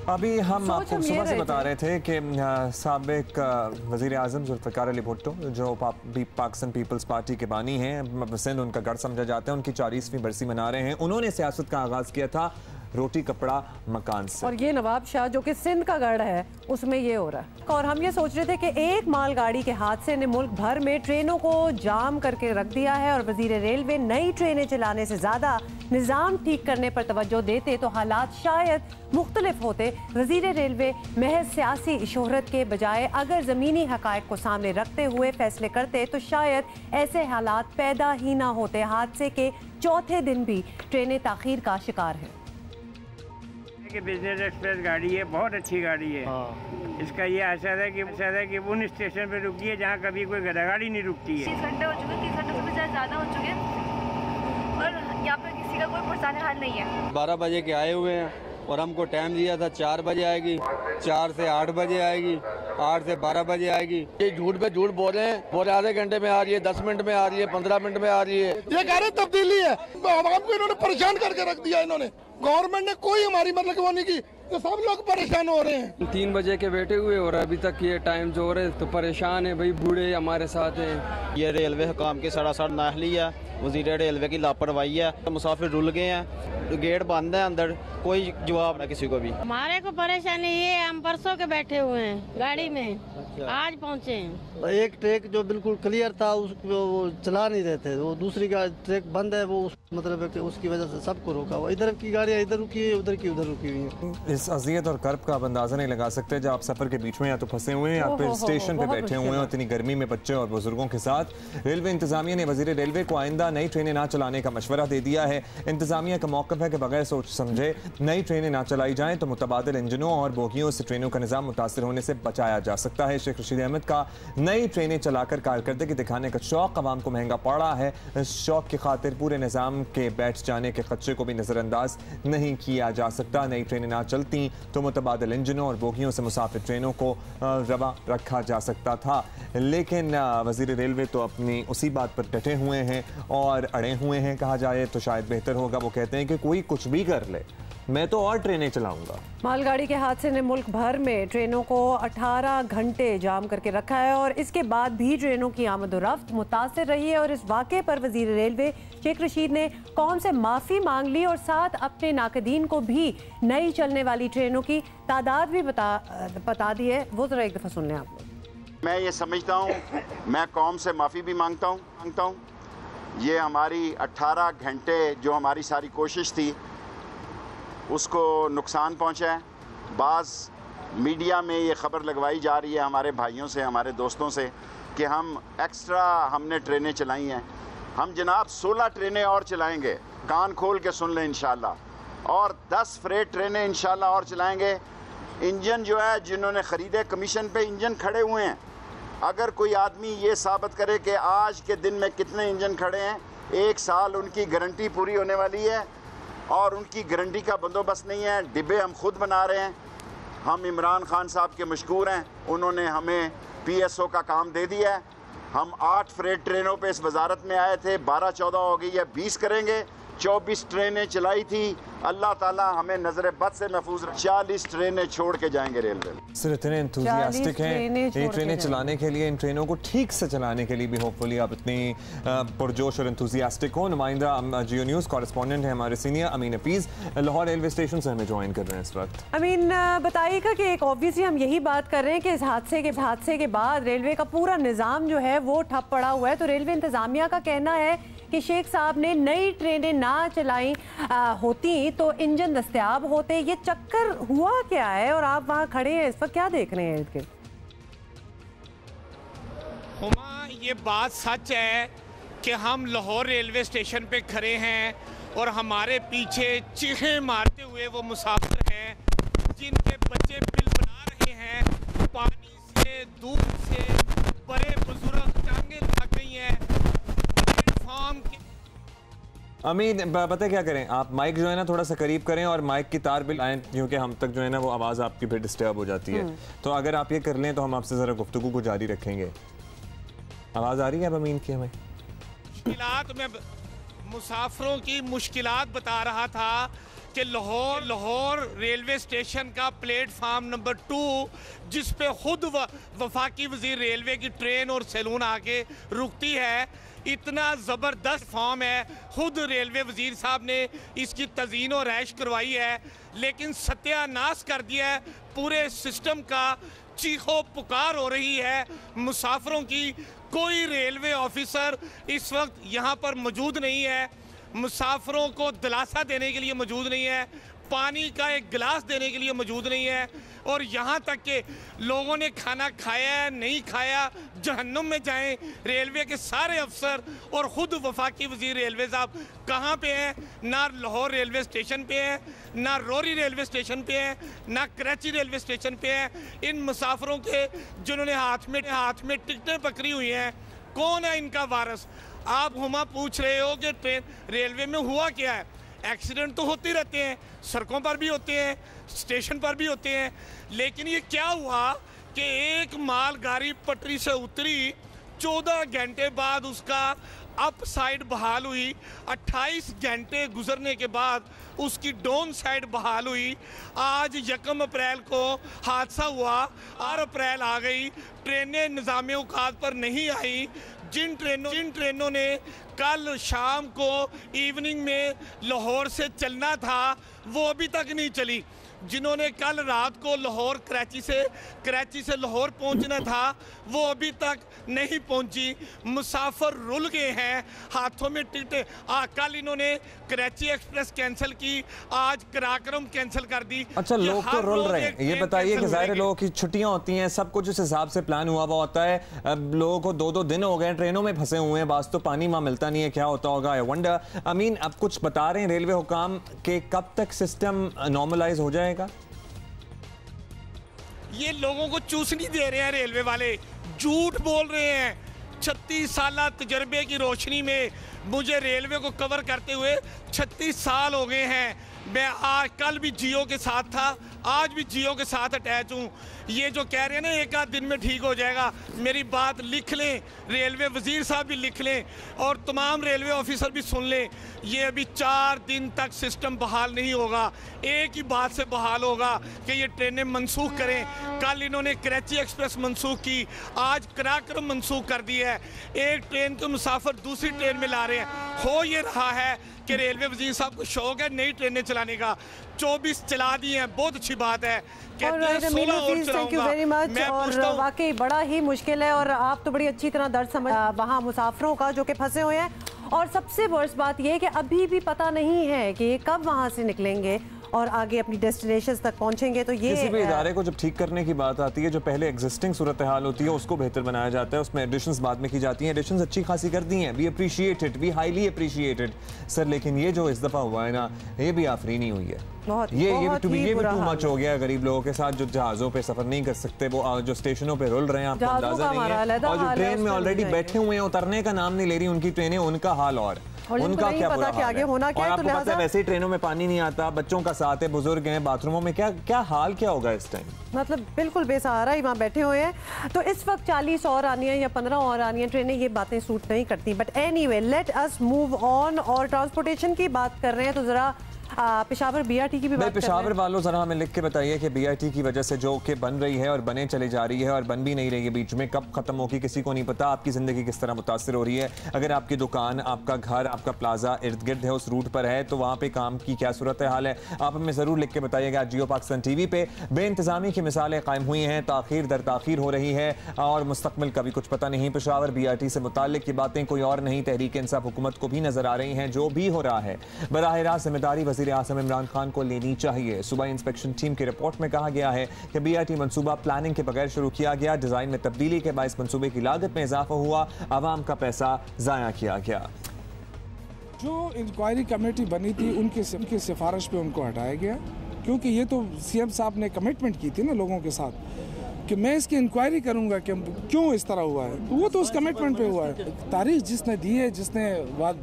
अभी हम आपको सुबह से बता रहे थे कि साबिक वज़ीर आज़म जुल्फ़िकार अली भुट्टो जो पाकिस्तान पीपल्स पार्टी के बानी हैं, सिंध उनका गढ़ समझा जाता है, उनकी 40वीं बरसी मना रहे हैं। उन्होंने सियासत का आगाज़ किया था रोटी कपड़ा मकान से, और ये नवाब शाह जो कि सिंध का गढ़ है उसमें ये हो रहा है। और हम ये सोच रहे थे कि एक मालगाड़ी के हादसे ने मुल्क भर में ट्रेनों को जाम करके रख दिया है और वजीर रेलवे नई ट्रेनें चलाने से ज्यादा निज़ाम ठीक करने पर तवज्जो देते तो हालात शायद मुख्तलिफ होते। वजीर रेलवे महज सियासी शोहरत के बजाय अगर ज़मीनी हक़ाइक़ को सामने रखते हुए फैसले करते तो शायद ऐसे हालात पैदा ही ना होते। हादसे के चौथे दिन भी ट्रेनें ताख़ीर का शिकार हैं। बिजनेस एक्सप्रेस गाड़ी है, बहुत अच्छी गाड़ी है। इसका ये असर है कि उन स्टेशन पे रुकी है जहाँ कभी कोई गाड़ी नहीं रुकती है। 30 घंटे हो चुके, 30 घंटे से ज़्यादा हो चुके हैं और यहाँ पे किसी का कोई परेशानी हाल नहीं है। 12 बजे के आए हुए हैं और हमको टाइम दिया था 4 बजे आएगी, 4 से 8 बजे आएगी, 8 से 12 बजे आएगी। ये झूठ पे झूठ बोल रहे हैं, बोले आधे घंटे में आ रही है, 10 मिनट में आ रही है, 15 मिनट में आ रही है। ये कह रहे तब्दीली है, आवाम को इन्होंने परेशान करके रख दिया। इन्होंने गवर्नमेंट ने कोई हमारी मतलब वो नहीं की, तो सब लोग परेशान हो रहे हैं। 3 बजे के बैठे हुए और अभी तक ये टाइम जो हो रहे तो परेशान है भाई, बूढ़े हमारे साथ हैं। ये रेलवे हुकाम की सरासर नाअहली है, वज़ीर रेलवे की लापरवाही है, मुसाफिर रुल गए हैं, गेट बंद है, अंदर कोई जवाब ना किसी को भी। हमारे को परेशानी ये है, हम परसों के बैठे हुए हैं गाड़ी में, आज पहुँचे हैं। एक ट्रैक जो बिल्कुल क्लियर था उसको वो चला नहीं रहे थे, वो दूसरी ट्रैक बंद है, वो मतलब उसकी वजह से सबको रोका। वो इधर की गाड़ियाँ इधर रुकी है, उधर की उधर रुकी हुई है। इस अज़ियत और कर्ब का आप अंदाजा नहीं लगा सकते जब आप सफर के बीच में या तो फंसे हुए हैं या फिर स्टेशन पे बैठे हुए हैं इतनी गर्मी में बच्चे और बुजुर्गों के साथ। रेलवे इंतजामिया ने वज़ीर रेलवे को आइंदा नुमाइंदा नई ट्रेनें ना चलाने का मशवरा दे दिया है। इंतजामिया का मौक़िफ़ है कि बगैर सोच समझे नई ट्रेनें ना चलाई जाएं तो मुतबादिल इंजनों और बोगियों से ट्रेनों का निज़ाम मुतासर होने से बचाया जा सकता है। शेख रशीद अहमद का नई ट्रेनें चलाकर कारकर्दगी दिखाने का शौक अवाम को महंगा पड़ा है। इस शौक की खातिर पूरे निज़ाम के बैठ जाने के खदशे को भी नज़रअंदाज नहीं किया जा सकता। नई ट्रेनें ना चलती तो मुतबादिल इंजनों और बोगियों से मुसाफिर ट्रेनों को रवा रखा जा सकता था, लेकिन वज़ीर रेलवे तो अपनी उसी बात पर डटे हुए हैं और अड़े हुए हैं। कहा जाए तो शायद बेहतर होगा, वो कहते हैं कि कोई कुछ भी कर ले, मैं तो और ट्रेनें चलाऊंगा। मालगाड़ी के हादसे ने मुल्क भर में ट्रेनों को 18 घंटे जाम करके रखा है और इसके बाद भी ट्रेनों की आमद-ओ-रफ्त मुतासिर रही है। और इस वाक़े पर वज़ीर रेलवे शेख रशीद ने कौम से माफ़ी मांग ली और साथ अपने नाक़दीन को भी नई चलने वाली ट्रेनों की तादाद भी बता दी है। वो ज़रा एक दफ़ा सुन लें आप लोग। मैं ये समझता हूँ, मैं कौम से माफ़ी भी मांगता हूँ। ये हमारी 18 घंटे जो हमारी सारी कोशिश थी उसको नुकसान पहुंचा है। बाज़ मीडिया में ये ख़बर लगवाई जा रही है हमारे भाइयों से, हमारे दोस्तों से कि हम एक्स्ट्रा हमने ट्रेनें चलाई हैं। हम जनाब 16 ट्रेनें और चलाएंगे, कान खोल के सुन लें इंशाल्लाह, और 10 फ्रेट ट्रेनें इंशाल्लाह और चलाएंगे। इंजन जो है जिन्होंने ख़रीदे कमीशन पे इंजन खड़े हुए हैं, अगर कोई आदमी ये साबित करे कि आज के दिन में कितने इंजन खड़े हैं, 1 साल उनकी गारंटी पूरी होने वाली है और उनकी गारंटी का बंदोबस्त नहीं है। डिब्बे हम खुद बना रहे हैं। हम इमरान खान साहब के मशकूर हैं, उन्होंने हमें PSO का काम दे दिया है। हम 8 फ्रेट ट्रेनों पे इस वजारत में आए थे, 12-14 हो गई है, 20 करेंगे। 24 ट्रेनें चलाई थी, अल्लाह ताला हमें नजर बद से महफूज रखे। 40 ट्रेनें छोड़ के जाएंगे रेलवे में। सर इतने एंथुसियास्टिक हैं ये ट्रेनें चलाने के लिए, इन ट्रेनों को ठीक से चलाने के लिए भी होपफुली आप इतनी पुरजोश और एंथुसियास्टिक हो। नुमाइंदा जियो न्यूज़ कॉरेस्पॉन्डेंट है हमारे सीनियर अमीन हफीज़, लाहौर रेलवे स्टेशन से हमें ज्वाइन कर रहे हैं इस वक्त। अमीन बताइएगा कि एक ऑब्वियसली हम यही बात कर रहे हैं कि इस हादसे के बाद रेलवे का पूरा निज़ाम जो है वो ठप पड़ा हुआ है। तो रेलवे इंतज़ामिया का कहना है कि शेख साहब ने नई ट्रेनें ना चलाई होती तो इंजन दस्तयाब होते। ये चक्कर हुआ क्या है और आप वहाँ खड़े हैं इस वक्त, क्या देख रहे हैं इर्द-गिर्द? हुमा, ये बात सच है कि हम लाहौर रेलवे स्टेशन पे खड़े हैं और हमारे पीछे चीखें मारते हुए वो मुसाफिर हैं जिनके बच्चे बिल बना रहे हैं, पानी से, दूध से, बड़े बुजुर्ग टांगे लग गई हैं। अमीन पता क्या करें, आप माइक जो है ना थोड़ा सा करीब करें और माइक की तार भी आए, क्योंकि हम तक जो है ना वो आवाज़ आपकी फिर डिस्टर्ब हो जाती है। तो अगर आप ये कर लें तो हम आपसे ज़रा गुफ्तगू को जारी रखेंगे। आवाज़ आ रही है अब अमीन की हमें? मैं मुसाफिरों की मुश्किलात बता रहा था कि लाहौर रेलवे स्टेशन का प्लेटफार्म नंबर 2 जिस पे खुद वफाकी वजीर रेलवे की ट्रेन और सैलून आके रुकती है, इतना ज़बरदस्त फॉर्म है। खुद रेलवे वजीर साहब ने इसकी तज़ीन और रैश करवाई है, लेकिन सत्यानाश कर दिया है पूरे सिस्टम का। चीखो पुकार हो रही है मुसाफिरों की। कोई रेलवे ऑफिसर इस वक्त यहाँ पर मौजूद नहीं है, मुसाफिरों को दिलासा देने के लिए मौजूद नहीं है, पानी का एक गिलास देने के लिए मौजूद नहीं है, और यहाँ तक कि लोगों ने खाना खाया है नहीं खाया, जहन्नुम में जाएं। रेलवे के सारे अफसर और ख़ुद वफाकी वज़ीर रेलवे साहब कहाँ पे हैं? ना लाहौर रेलवे स्टेशन पे हैं, ना रोरी रेलवे स्टेशन पे हैं, ना कराची रेलवे स्टेशन पे हैं। इन मुसाफिरों के जिन्होंने हाथ में टिकटें पकड़ी हुई हैं, कौन है इनका वारिस? आप हुमा पूछ रहे हो कि ट्रेन रेलवे में हुआ क्या है? एक्सीडेंट तो होते रहते हैं, सड़कों पर भी होते हैं, स्टेशन पर भी होते हैं, लेकिन ये क्या हुआ कि एक मालगाड़ी पटरी से उतरी, 14 घंटे बाद उसका अप साइड बहाल हुई, 28 घंटे गुजरने के बाद उसकी डाउन साइड बहाल हुई। आज 1 अप्रैल को हादसा हुआ, 8 अप्रैल आ गई, ट्रेनें निज़ाम औकात पर नहीं आई। जिन ट्रेनों ने कल शाम को इवनिंग में लाहौर से चलना था वो अभी तक नहीं चली। जिन्होंने कल रात को लाहौर कराची से लाहौर पहुंचना था वो अभी तक नहीं पहुंची। मुसाफिर रुल गए हैं, हाथों में टिकटें। कल इन्होंने कराची एक्सप्रेस कैंसिल की, आज कराक्रम कैंसिल कर दी। अच्छा, लोग तो रुल रहे हैं। ये बताइए कि ज़ाहिर लोगों की छुट्टियां होती हैं, सब कुछ उस हिसाब से प्लान हुआ हुआ होता है। अब लोगों को 2-2 दिन हो गए ट्रेनों में फंसे हुए हैं, बास तो पानी वहाँ मिलता नहीं है, क्या होता होगा आई वंडर। अमीन, अब कुछ बता रहे हैं रेलवे हुकाम के कब तक सिस्टम नॉर्मलाइज हो जाएगा? ये लोगों को चूस नहीं दे रहे हैं रेलवे वाले, झूठ बोल रहे हैं। 36 साल तजर्बे की रोशनी में मुझे रेलवे को कवर करते हुए 36 साल हो गए हैं। मैं आज कल भी जियो के साथ था, आज भी जियो के साथ अटैच हूँ। ये जो कह रहे हैं ना 1 दिन में ठीक हो जाएगा, मेरी बात लिख लें, रेलवे वजीर साहब भी लिख लें और तमाम रेलवे ऑफिसर भी सुन लें। ये अभी 4 दिन तक सिस्टम बहाल नहीं होगा। एक ही बात से बहाल होगा कि ये ट्रेनें मनसूख करें। कल इन्होंने कराची एक्सप्रेस मनसूख की, आज कराक्रम मनसूख कर दी है। एक ट्रेन के मुसाफिर दूसरी ट्रेन में ला रहे हैं। हो ये रहा है कि रेलवे वजीर साहब को शौक है नई ट्रेनें चलाने का, 24 चला दी हैं, बहुत अच्छी बात है। Thank you very much. और वाकई बड़ा ही मुश्किल है और आप तो बड़ी अच्छी तरह दर्द समझ वहाँ मुसाफिरों का जो कि फंसे हुए हैं। और सबसे वर्स्ट बात यह है कि अभी भी पता नहीं है कि ये कब वहाँ से निकलेंगे और आगे अपनी डेस्टिनेशन तक पहुंचेंगे। तो ये किसी भी इदारे को जब ठीक करने की बात आती है, जो पहले एग्जिस्टिंग सूरत हाल होती है उसको बेहतर बनाया जाता है, उसमें एडिशंस बाद में की जाती हैं। एडिशंस अच्छी खासी कर दी हैं, we appreciate it, we highly appreciated sir. लेकिन ये जो इस दफा हुआ है ना, ये भी आफरी नहीं हुई है। ये भी टू मच हो गया गरीब लोगों के साथ, जो जहाज़ों पे सफर नहीं कर सकते, वो जो स्टेशनों पे रुल रहे हैं, आपको अंदाजा नहीं है। और जो ट्रेन में ऑलरेडी बैठे हुए हैं, उतरने का नाम नहीं ले रही उनकी ट्रेनें, उनका हाल और उनका क्या बुरा हाल है। और आपको पता है वैसे ही ट्रेनों में पानी नहीं आता, बच्चों का साथ है, बुजुर्ग हैं, बाथरूमों में क्या हाल क्या होगा इस टाइम। मतलब बिल्कुल बेसहारा ही वहाँ बैठे हुए हैं। तो इस वक्त 40 और आनी है या 15 और आनी है ट्रेनें, ये बातें सूट नहीं करती। But anyway, let us move on. और ट्रांसपोर्टेशन की बात कर रहे हैं तो जरा पेशावर बीआरटी की भी बात पेशावर वालों जरा हमें लिख के बताइए कि बीआरटी की वजह से जो कि बन रही है और बने चली जा रही है और बन भी नहीं रही है, बीच में कब खत्म होगी किसी को नहीं पता। आपकी जिंदगी किस तरह मुतासर हो रही है? अगर आपकी दुकान, आपका घर, आपका प्लाजा इर्द गिर्द है, उस रूट पर है, तो वहाँ पे काम की क्या सूरत हाल है, आप हमें ज़रूर लिख के बताइएगा। जियो पाकिस्तान टीवी पे बेइंतज़ामी की मिसालें कायम हुई हैं, ताखीर दर ताखीर हो रही है और मुस्तकबिल का भी कुछ पता नहीं। पेशावर बीआरटी से मुताल्लिक की बातें कोई और नहीं, तहरीक इंसाफ हुकूमत को भी नजर आ रही हैं। जो भी हो रहा है बराह रास्त जिम्मेदारी वज़ीर आज़म इमरान खान को लेनी चाहिए। सूबाई इंस्पेक्शन टीम की रिपोर्ट में कहा गया है कि बीआरटी मंसूबा प्लानिंग के बगैर शुरू किया गया, डिजाइन में तब्दीली के बायस मंसूबे की लागत में इजाफा हुआ, आवाम का पैसा जाया किया गया। जो इंक्वायरी कमेटी बनी थी उनकी सिफारिश पे उनको हटाया गया, क्योंकि ये तो सीएम साहब ने कमिटमेंट की थी ना लोगों के साथ कि मैं इसकी इंक्वायरी करूंगा कि क्यों इस तरह हुआ है। वो तो उस कमिटमेंट पे हुआ है। तारीख जिसने दी है, जिसने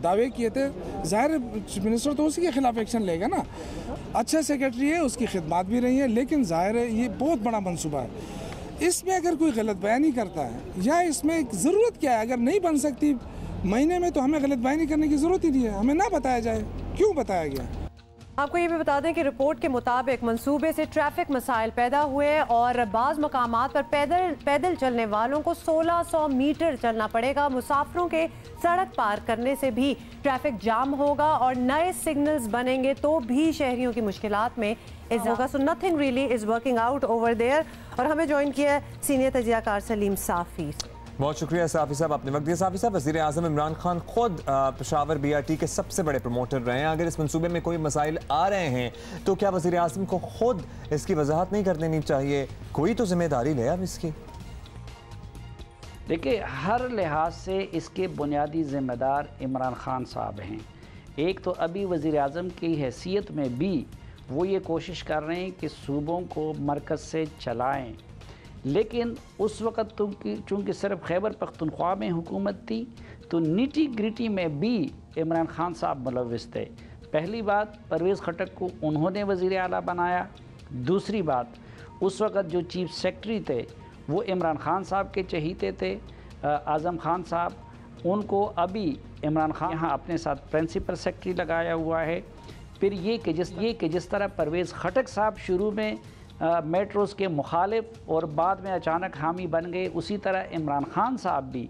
दावे किए थे, जाहिर चीफ मिनिस्टर तो उसी के खिलाफ एक्शन लेगा ना। अच्छा सेक्रेटरी है, उसकी खिदमत भी रही है, लेकिन जाहिर है ये बहुत बड़ा मंसूबा है। इसमें अगर कोई गलत बयानी करता है या इसमें ज़रूरत क्या है, अगर नहीं बन सकती महीने में, तो हमें गलत बयानी करने की ज़रूरत ही नहीं है। हमें ना बताया जाए क्यों बताया गया। आपको ये भी बता दें कि रिपोर्ट के मुताबिक मंसूबे से ट्रैफिक मसाइल पैदा हुए और बाज़ मकामात पर पैदल चलने वालों को 1600 मीटर चलना पड़ेगा। मुसाफिरों के सड़क पार करने से भी ट्रैफिक जाम होगा और नए सिग्नल्स बनेंगे तो भी शहरियों की मुश्किलात में इजाफा होगा। So nothing really is working out over there. और हमें ज्वाइन किया है सीनियर तजियाकार सलीम साफ़ी। बहुत शुक्रिया साफ़ी साहब, आपने वक्त दिया। साफ़ी साहब, वज़ीर आज़म इमरान खान खुद पेशावर बीआरटी के सबसे बड़े प्रमोटर रहे हैं। अगर इस मंसूबे में कोई मसाइल आ रहे हैं तो क्या वज़ीर आज़म को खुद इसकी वजाहत नहीं कर देनी चाहिए? कोई तो जिम्मेदारी ले अब इसकी। देखिए, हर लिहाज से इसके बुनियादी ज़िम्मेदार इमरान खान साहब हैं। एक तो अभी वज़ीर आज़म की हैसियत में भी वो ये कोशिश कर रहे हैं कि सूबों को मरकज़ से चलाएँ, लेकिन उस वक़्त चूँकि सिर्फ खैबर पख्तूनख्वा में हुकूमत थी तो नीटी ग्रिटी में भी इमरान खान साहब मुलव्विस थे। पहली बात, परवेज़ खटक को उन्होंने वज़ीर आला बनाया। दूसरी बात, उस वक़्त जो चीफ सेक्रेटरी थे वो इमरान खान साहब के चहीते थे, आज़म खान साहब। उनको अभी इमरान खान यहाँ अपने साथ प्रिंसिपल सेक्रेटरी लगाया हुआ है। फिर ये कि जिस तरह परवेज़ खटक साहब शुरू में मेट्रोज़ के मुखालिफ और बाद में अचानक हामी बन गए, उसी तरह इमरान खान साहब भी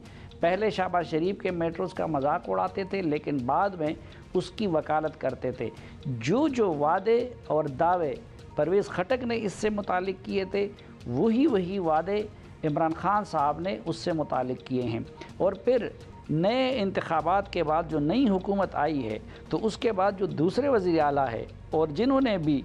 पहले शहबाज शरीफ के मेट्रोज़ का मजाक उड़ाते थे लेकिन बाद में उसकी वकालत करते थे। जो वादे और दावे परवेज़ खटक ने इससे मुतालिक किए थे, वही वादे इमरान खान साहब ने उससे मुतालिक किए हैं। और फिर नए इंतखाबात के बाद जो नई हुकूमत आई है तो उसके बाद जो दूसरे वज़ीर आला है और जिन्होंने भी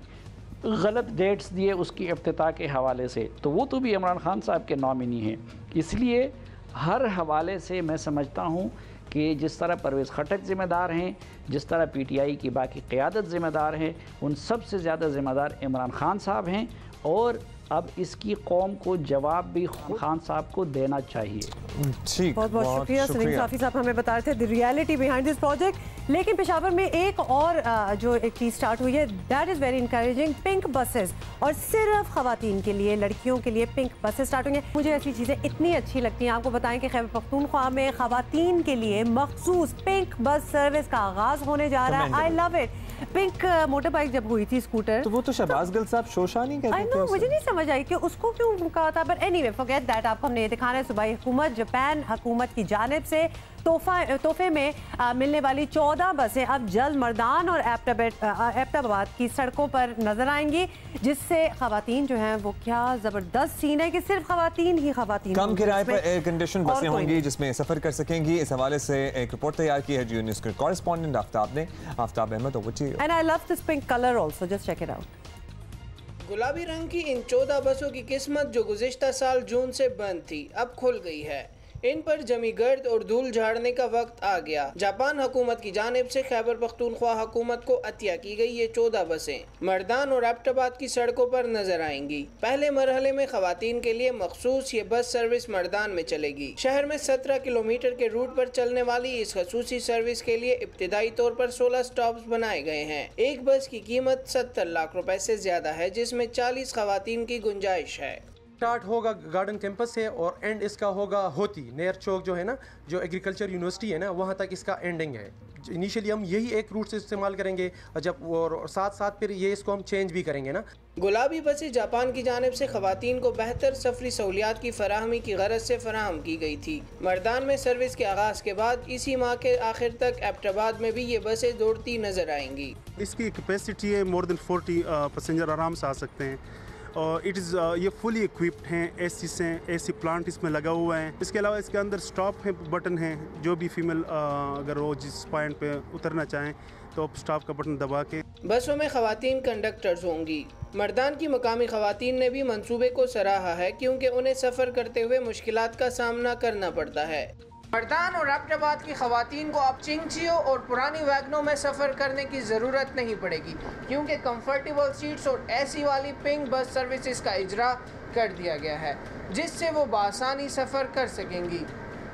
गलत डेट्स दिए उसकी इफ्तिताह के हवाले से, तो वो तो भी इमरान खान साहब के नॉमिनी हैं। इसलिए हर हवाले से मैं समझता हूँ कि जिस तरह परवेज़ खटक ज़िम्मेदार हैं, जिस तरह PTI की बाकी क़यादत ज़िम्मेदार है, उन सबसे ज़्यादा ज़िम्मेदार इमरान खान साहब हैं और अब इसकी कौम को जवाब भी खान साहब को देना चाहिए। ठीक, बहुत बहुत शुक्रिया सलीम साफ़ी साहब, हमें बता रहे थे the reality behind this project. लेकिन पेशावर में एक और जो एक चीज़ स्टार्ट हुई है, that is very encouraging, pink buses, और सिर्फ ख़वातीन के लिए, लड़कियों के लिए पिंक बसेस स्टार्ट होंगे। मुझे ऐसी चीज़ें इतनी अच्छी लगती हैं। आपको बताएं कि खैबर पख्तूनख्वा में ख़वातीन के लिए मखसूस पिंक बस सर्विस का आगाज़ होने जा रहा है। I love it. Pink motor bike जब हुई थी, स्कूटर, तो वो तो शहबाज गिल साहब शोशा नहीं कहते थे। मुझे नहीं समझ आई कि उसको क्यों कहा था, बट एनीवे फॉरगेट दैट। आपको हमने ये दिखाना है, सूबाई हुकूमत, जापान हुकूमत की जानिब से तोहफे में मिलने वाली 14 बसें अब जल्द मर्दान और एबटाबाद की सड़कों पर नजर आएंगी, जिससे खवातीन जो हैं वो क्या ज़बरदस्त सीन है कि सिर्फ खवातीन ही खवातीन। कम किराए पर एयर कंडीशन बसें होंगी जिसमें सफर कर सकेंगी। इस हवाले से एक रिपोर्ट तैयार की है जी न्यूज़ के कॉरेस्पॉन्डेंट आफ्ताब ने, Aftab Ahmed. And I love this pink colour also, just check it out. गुलाबी रंग की इन 14 बसों की किस्मत जो गुज़िश्ता साल जून से बंद थी, अब खुल गई है। इन पर जमी गर्द और धूल झाड़ने का वक्त आ गया। जापान हुकूमत की जानिब से खैबर पख्तूनख्वा हुकूमत को अतिया की गई ये 14 बसें मर्दान और एबटाबाद की सड़कों पर नजर आएंगी। पहले मरहले में खवातीन के लिए मखसूस ये बस सर्विस मर्दान में चलेगी। शहर में 17 किलोमीटर के रूट पर चलने वाली इस खसूसी सर्विस के लिए इब्तिदाई तौर पर 16 स्टॉप्स बनाए गए हैं। एक बस की कीमत 70 लाख रुपए से ज्यादा है, जिसमें 40 खवातीन की गुंजाइश है। स्टार्ट होगा गार्डन कैंपस से और एंड इसका होगा होती नेयर चौक जो है ना, जो एग्रीकल्चर यूनिवर्सिटी है ना, वहाँ तक इसका एंडिंग है। इनिशियली हम यही एक रूट से इस्तेमाल करेंगे जब, और साथ साथ फिर ये इसको हम चेंज भी करेंगे ना। गुलाबी बसें जापान की जानिब से खवातीन को बेहतर सफरी सहूलियात की फराहमी की गरज से फराहम की गई थी। मर्दान में सर्विस के आगाज के बाद इसी माह के आखिर तक एबटाबाद में भी ये बसें दौड़ती नजर आएंगी। इसकी कैपेसिटी है मोर देन 40 पैसेंजर आराम से आ सकते हैं और इट इज़ ये फुली इक्विप्ड हैं, एसी प्लांट इसमें लगा हुआ है। इसके अलावा इसके अंदर स्टॉप है, बटन है, जो भी फीमेल अगर वो जिस पॉइंट पे उतरना चाहें तो स्टॉप का बटन दबा के। बसों में खवातीन कंडक्टर्स होंगी। मर्दान की मकामी खवातीन ने भी मंसूबे को सराहा है, क्योंकि उन्हें सफ़र करते हुए मुश्किलात का सामना करना पड़ता है। मर्दान और एबटाबाद की खवातीन को अब चिंचियों और पुरानी वैगनों में सफ़र करने की ज़रूरत नहीं पड़ेगी, क्योंकि कंफर्टेबल सीट्स और एसी वाली पिंक बस सर्विसेज का इजरा कर दिया गया है, जिससे वो बासानी सफ़र कर सकेंगी।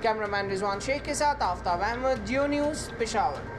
कैमरामैन रिजवान शेख के साथ आफ्ताब अहमद, जियो न्यूज़, पेशावर।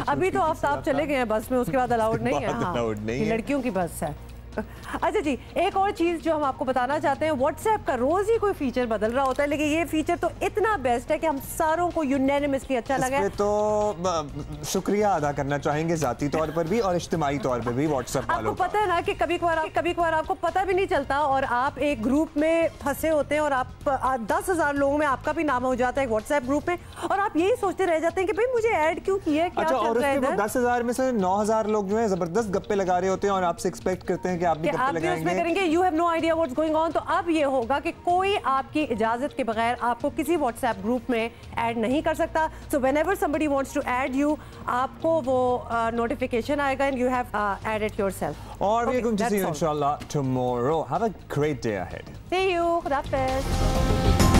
अभी तो आफ्ताब चले गए हैं बस में, उसके बाद अलाउड नहीं है। हाँ, लड़कियों की बस है। अच्छा जी, एक और चीज़ जो हम आपको बताना चाहते हैं, व्हाट्सएप का रोज़ ही कोई फीचर बदल रहा होता है, लेकिन ये फीचर तो इतना बेस्ट है कि हम सारों को यूनैनिमसली अच्छा लगा है। तो शुक्रिया अदा करना चाहेंगे ज़ाती तौर पर भी और इज्तिमाई तौर पर भी व्हाट्सएप वालों को। पता है ना कि कभी कभार आपको पता भी नहीं चलता और आप एक ग्रुप में फंसे होते हैं और आप 10,000 लोगों में आपका भी नाम हो जाता है व्हाट्सएप ग्रुप में, और आप यही सोचते रह जाते हैं कि भाई मुझे ऐड क्यों किया, क्या चल रहा है। 10,000 में से 9,000 लोग जो है जबरदस्त गप्पे लगा रहे होते हैं और आपसे एक्सपेक्ट करते हैं कि आप भी गप्पे लगाएंगे। You have no idea what's going on. तो अब ये होगा कि कोई आपकी इजाजत के बगैर आपको किसी व्हाट्सएप ग्रुप में ऐड नहीं कर सकता। So whenever somebody wants to add you, आपको वो नोटिफिकेशन आएगा and you have added yourself. और we are going to see you इंशाल्लाह tomorrow. Have a great day ahead. See you, खुदा हाफिज़।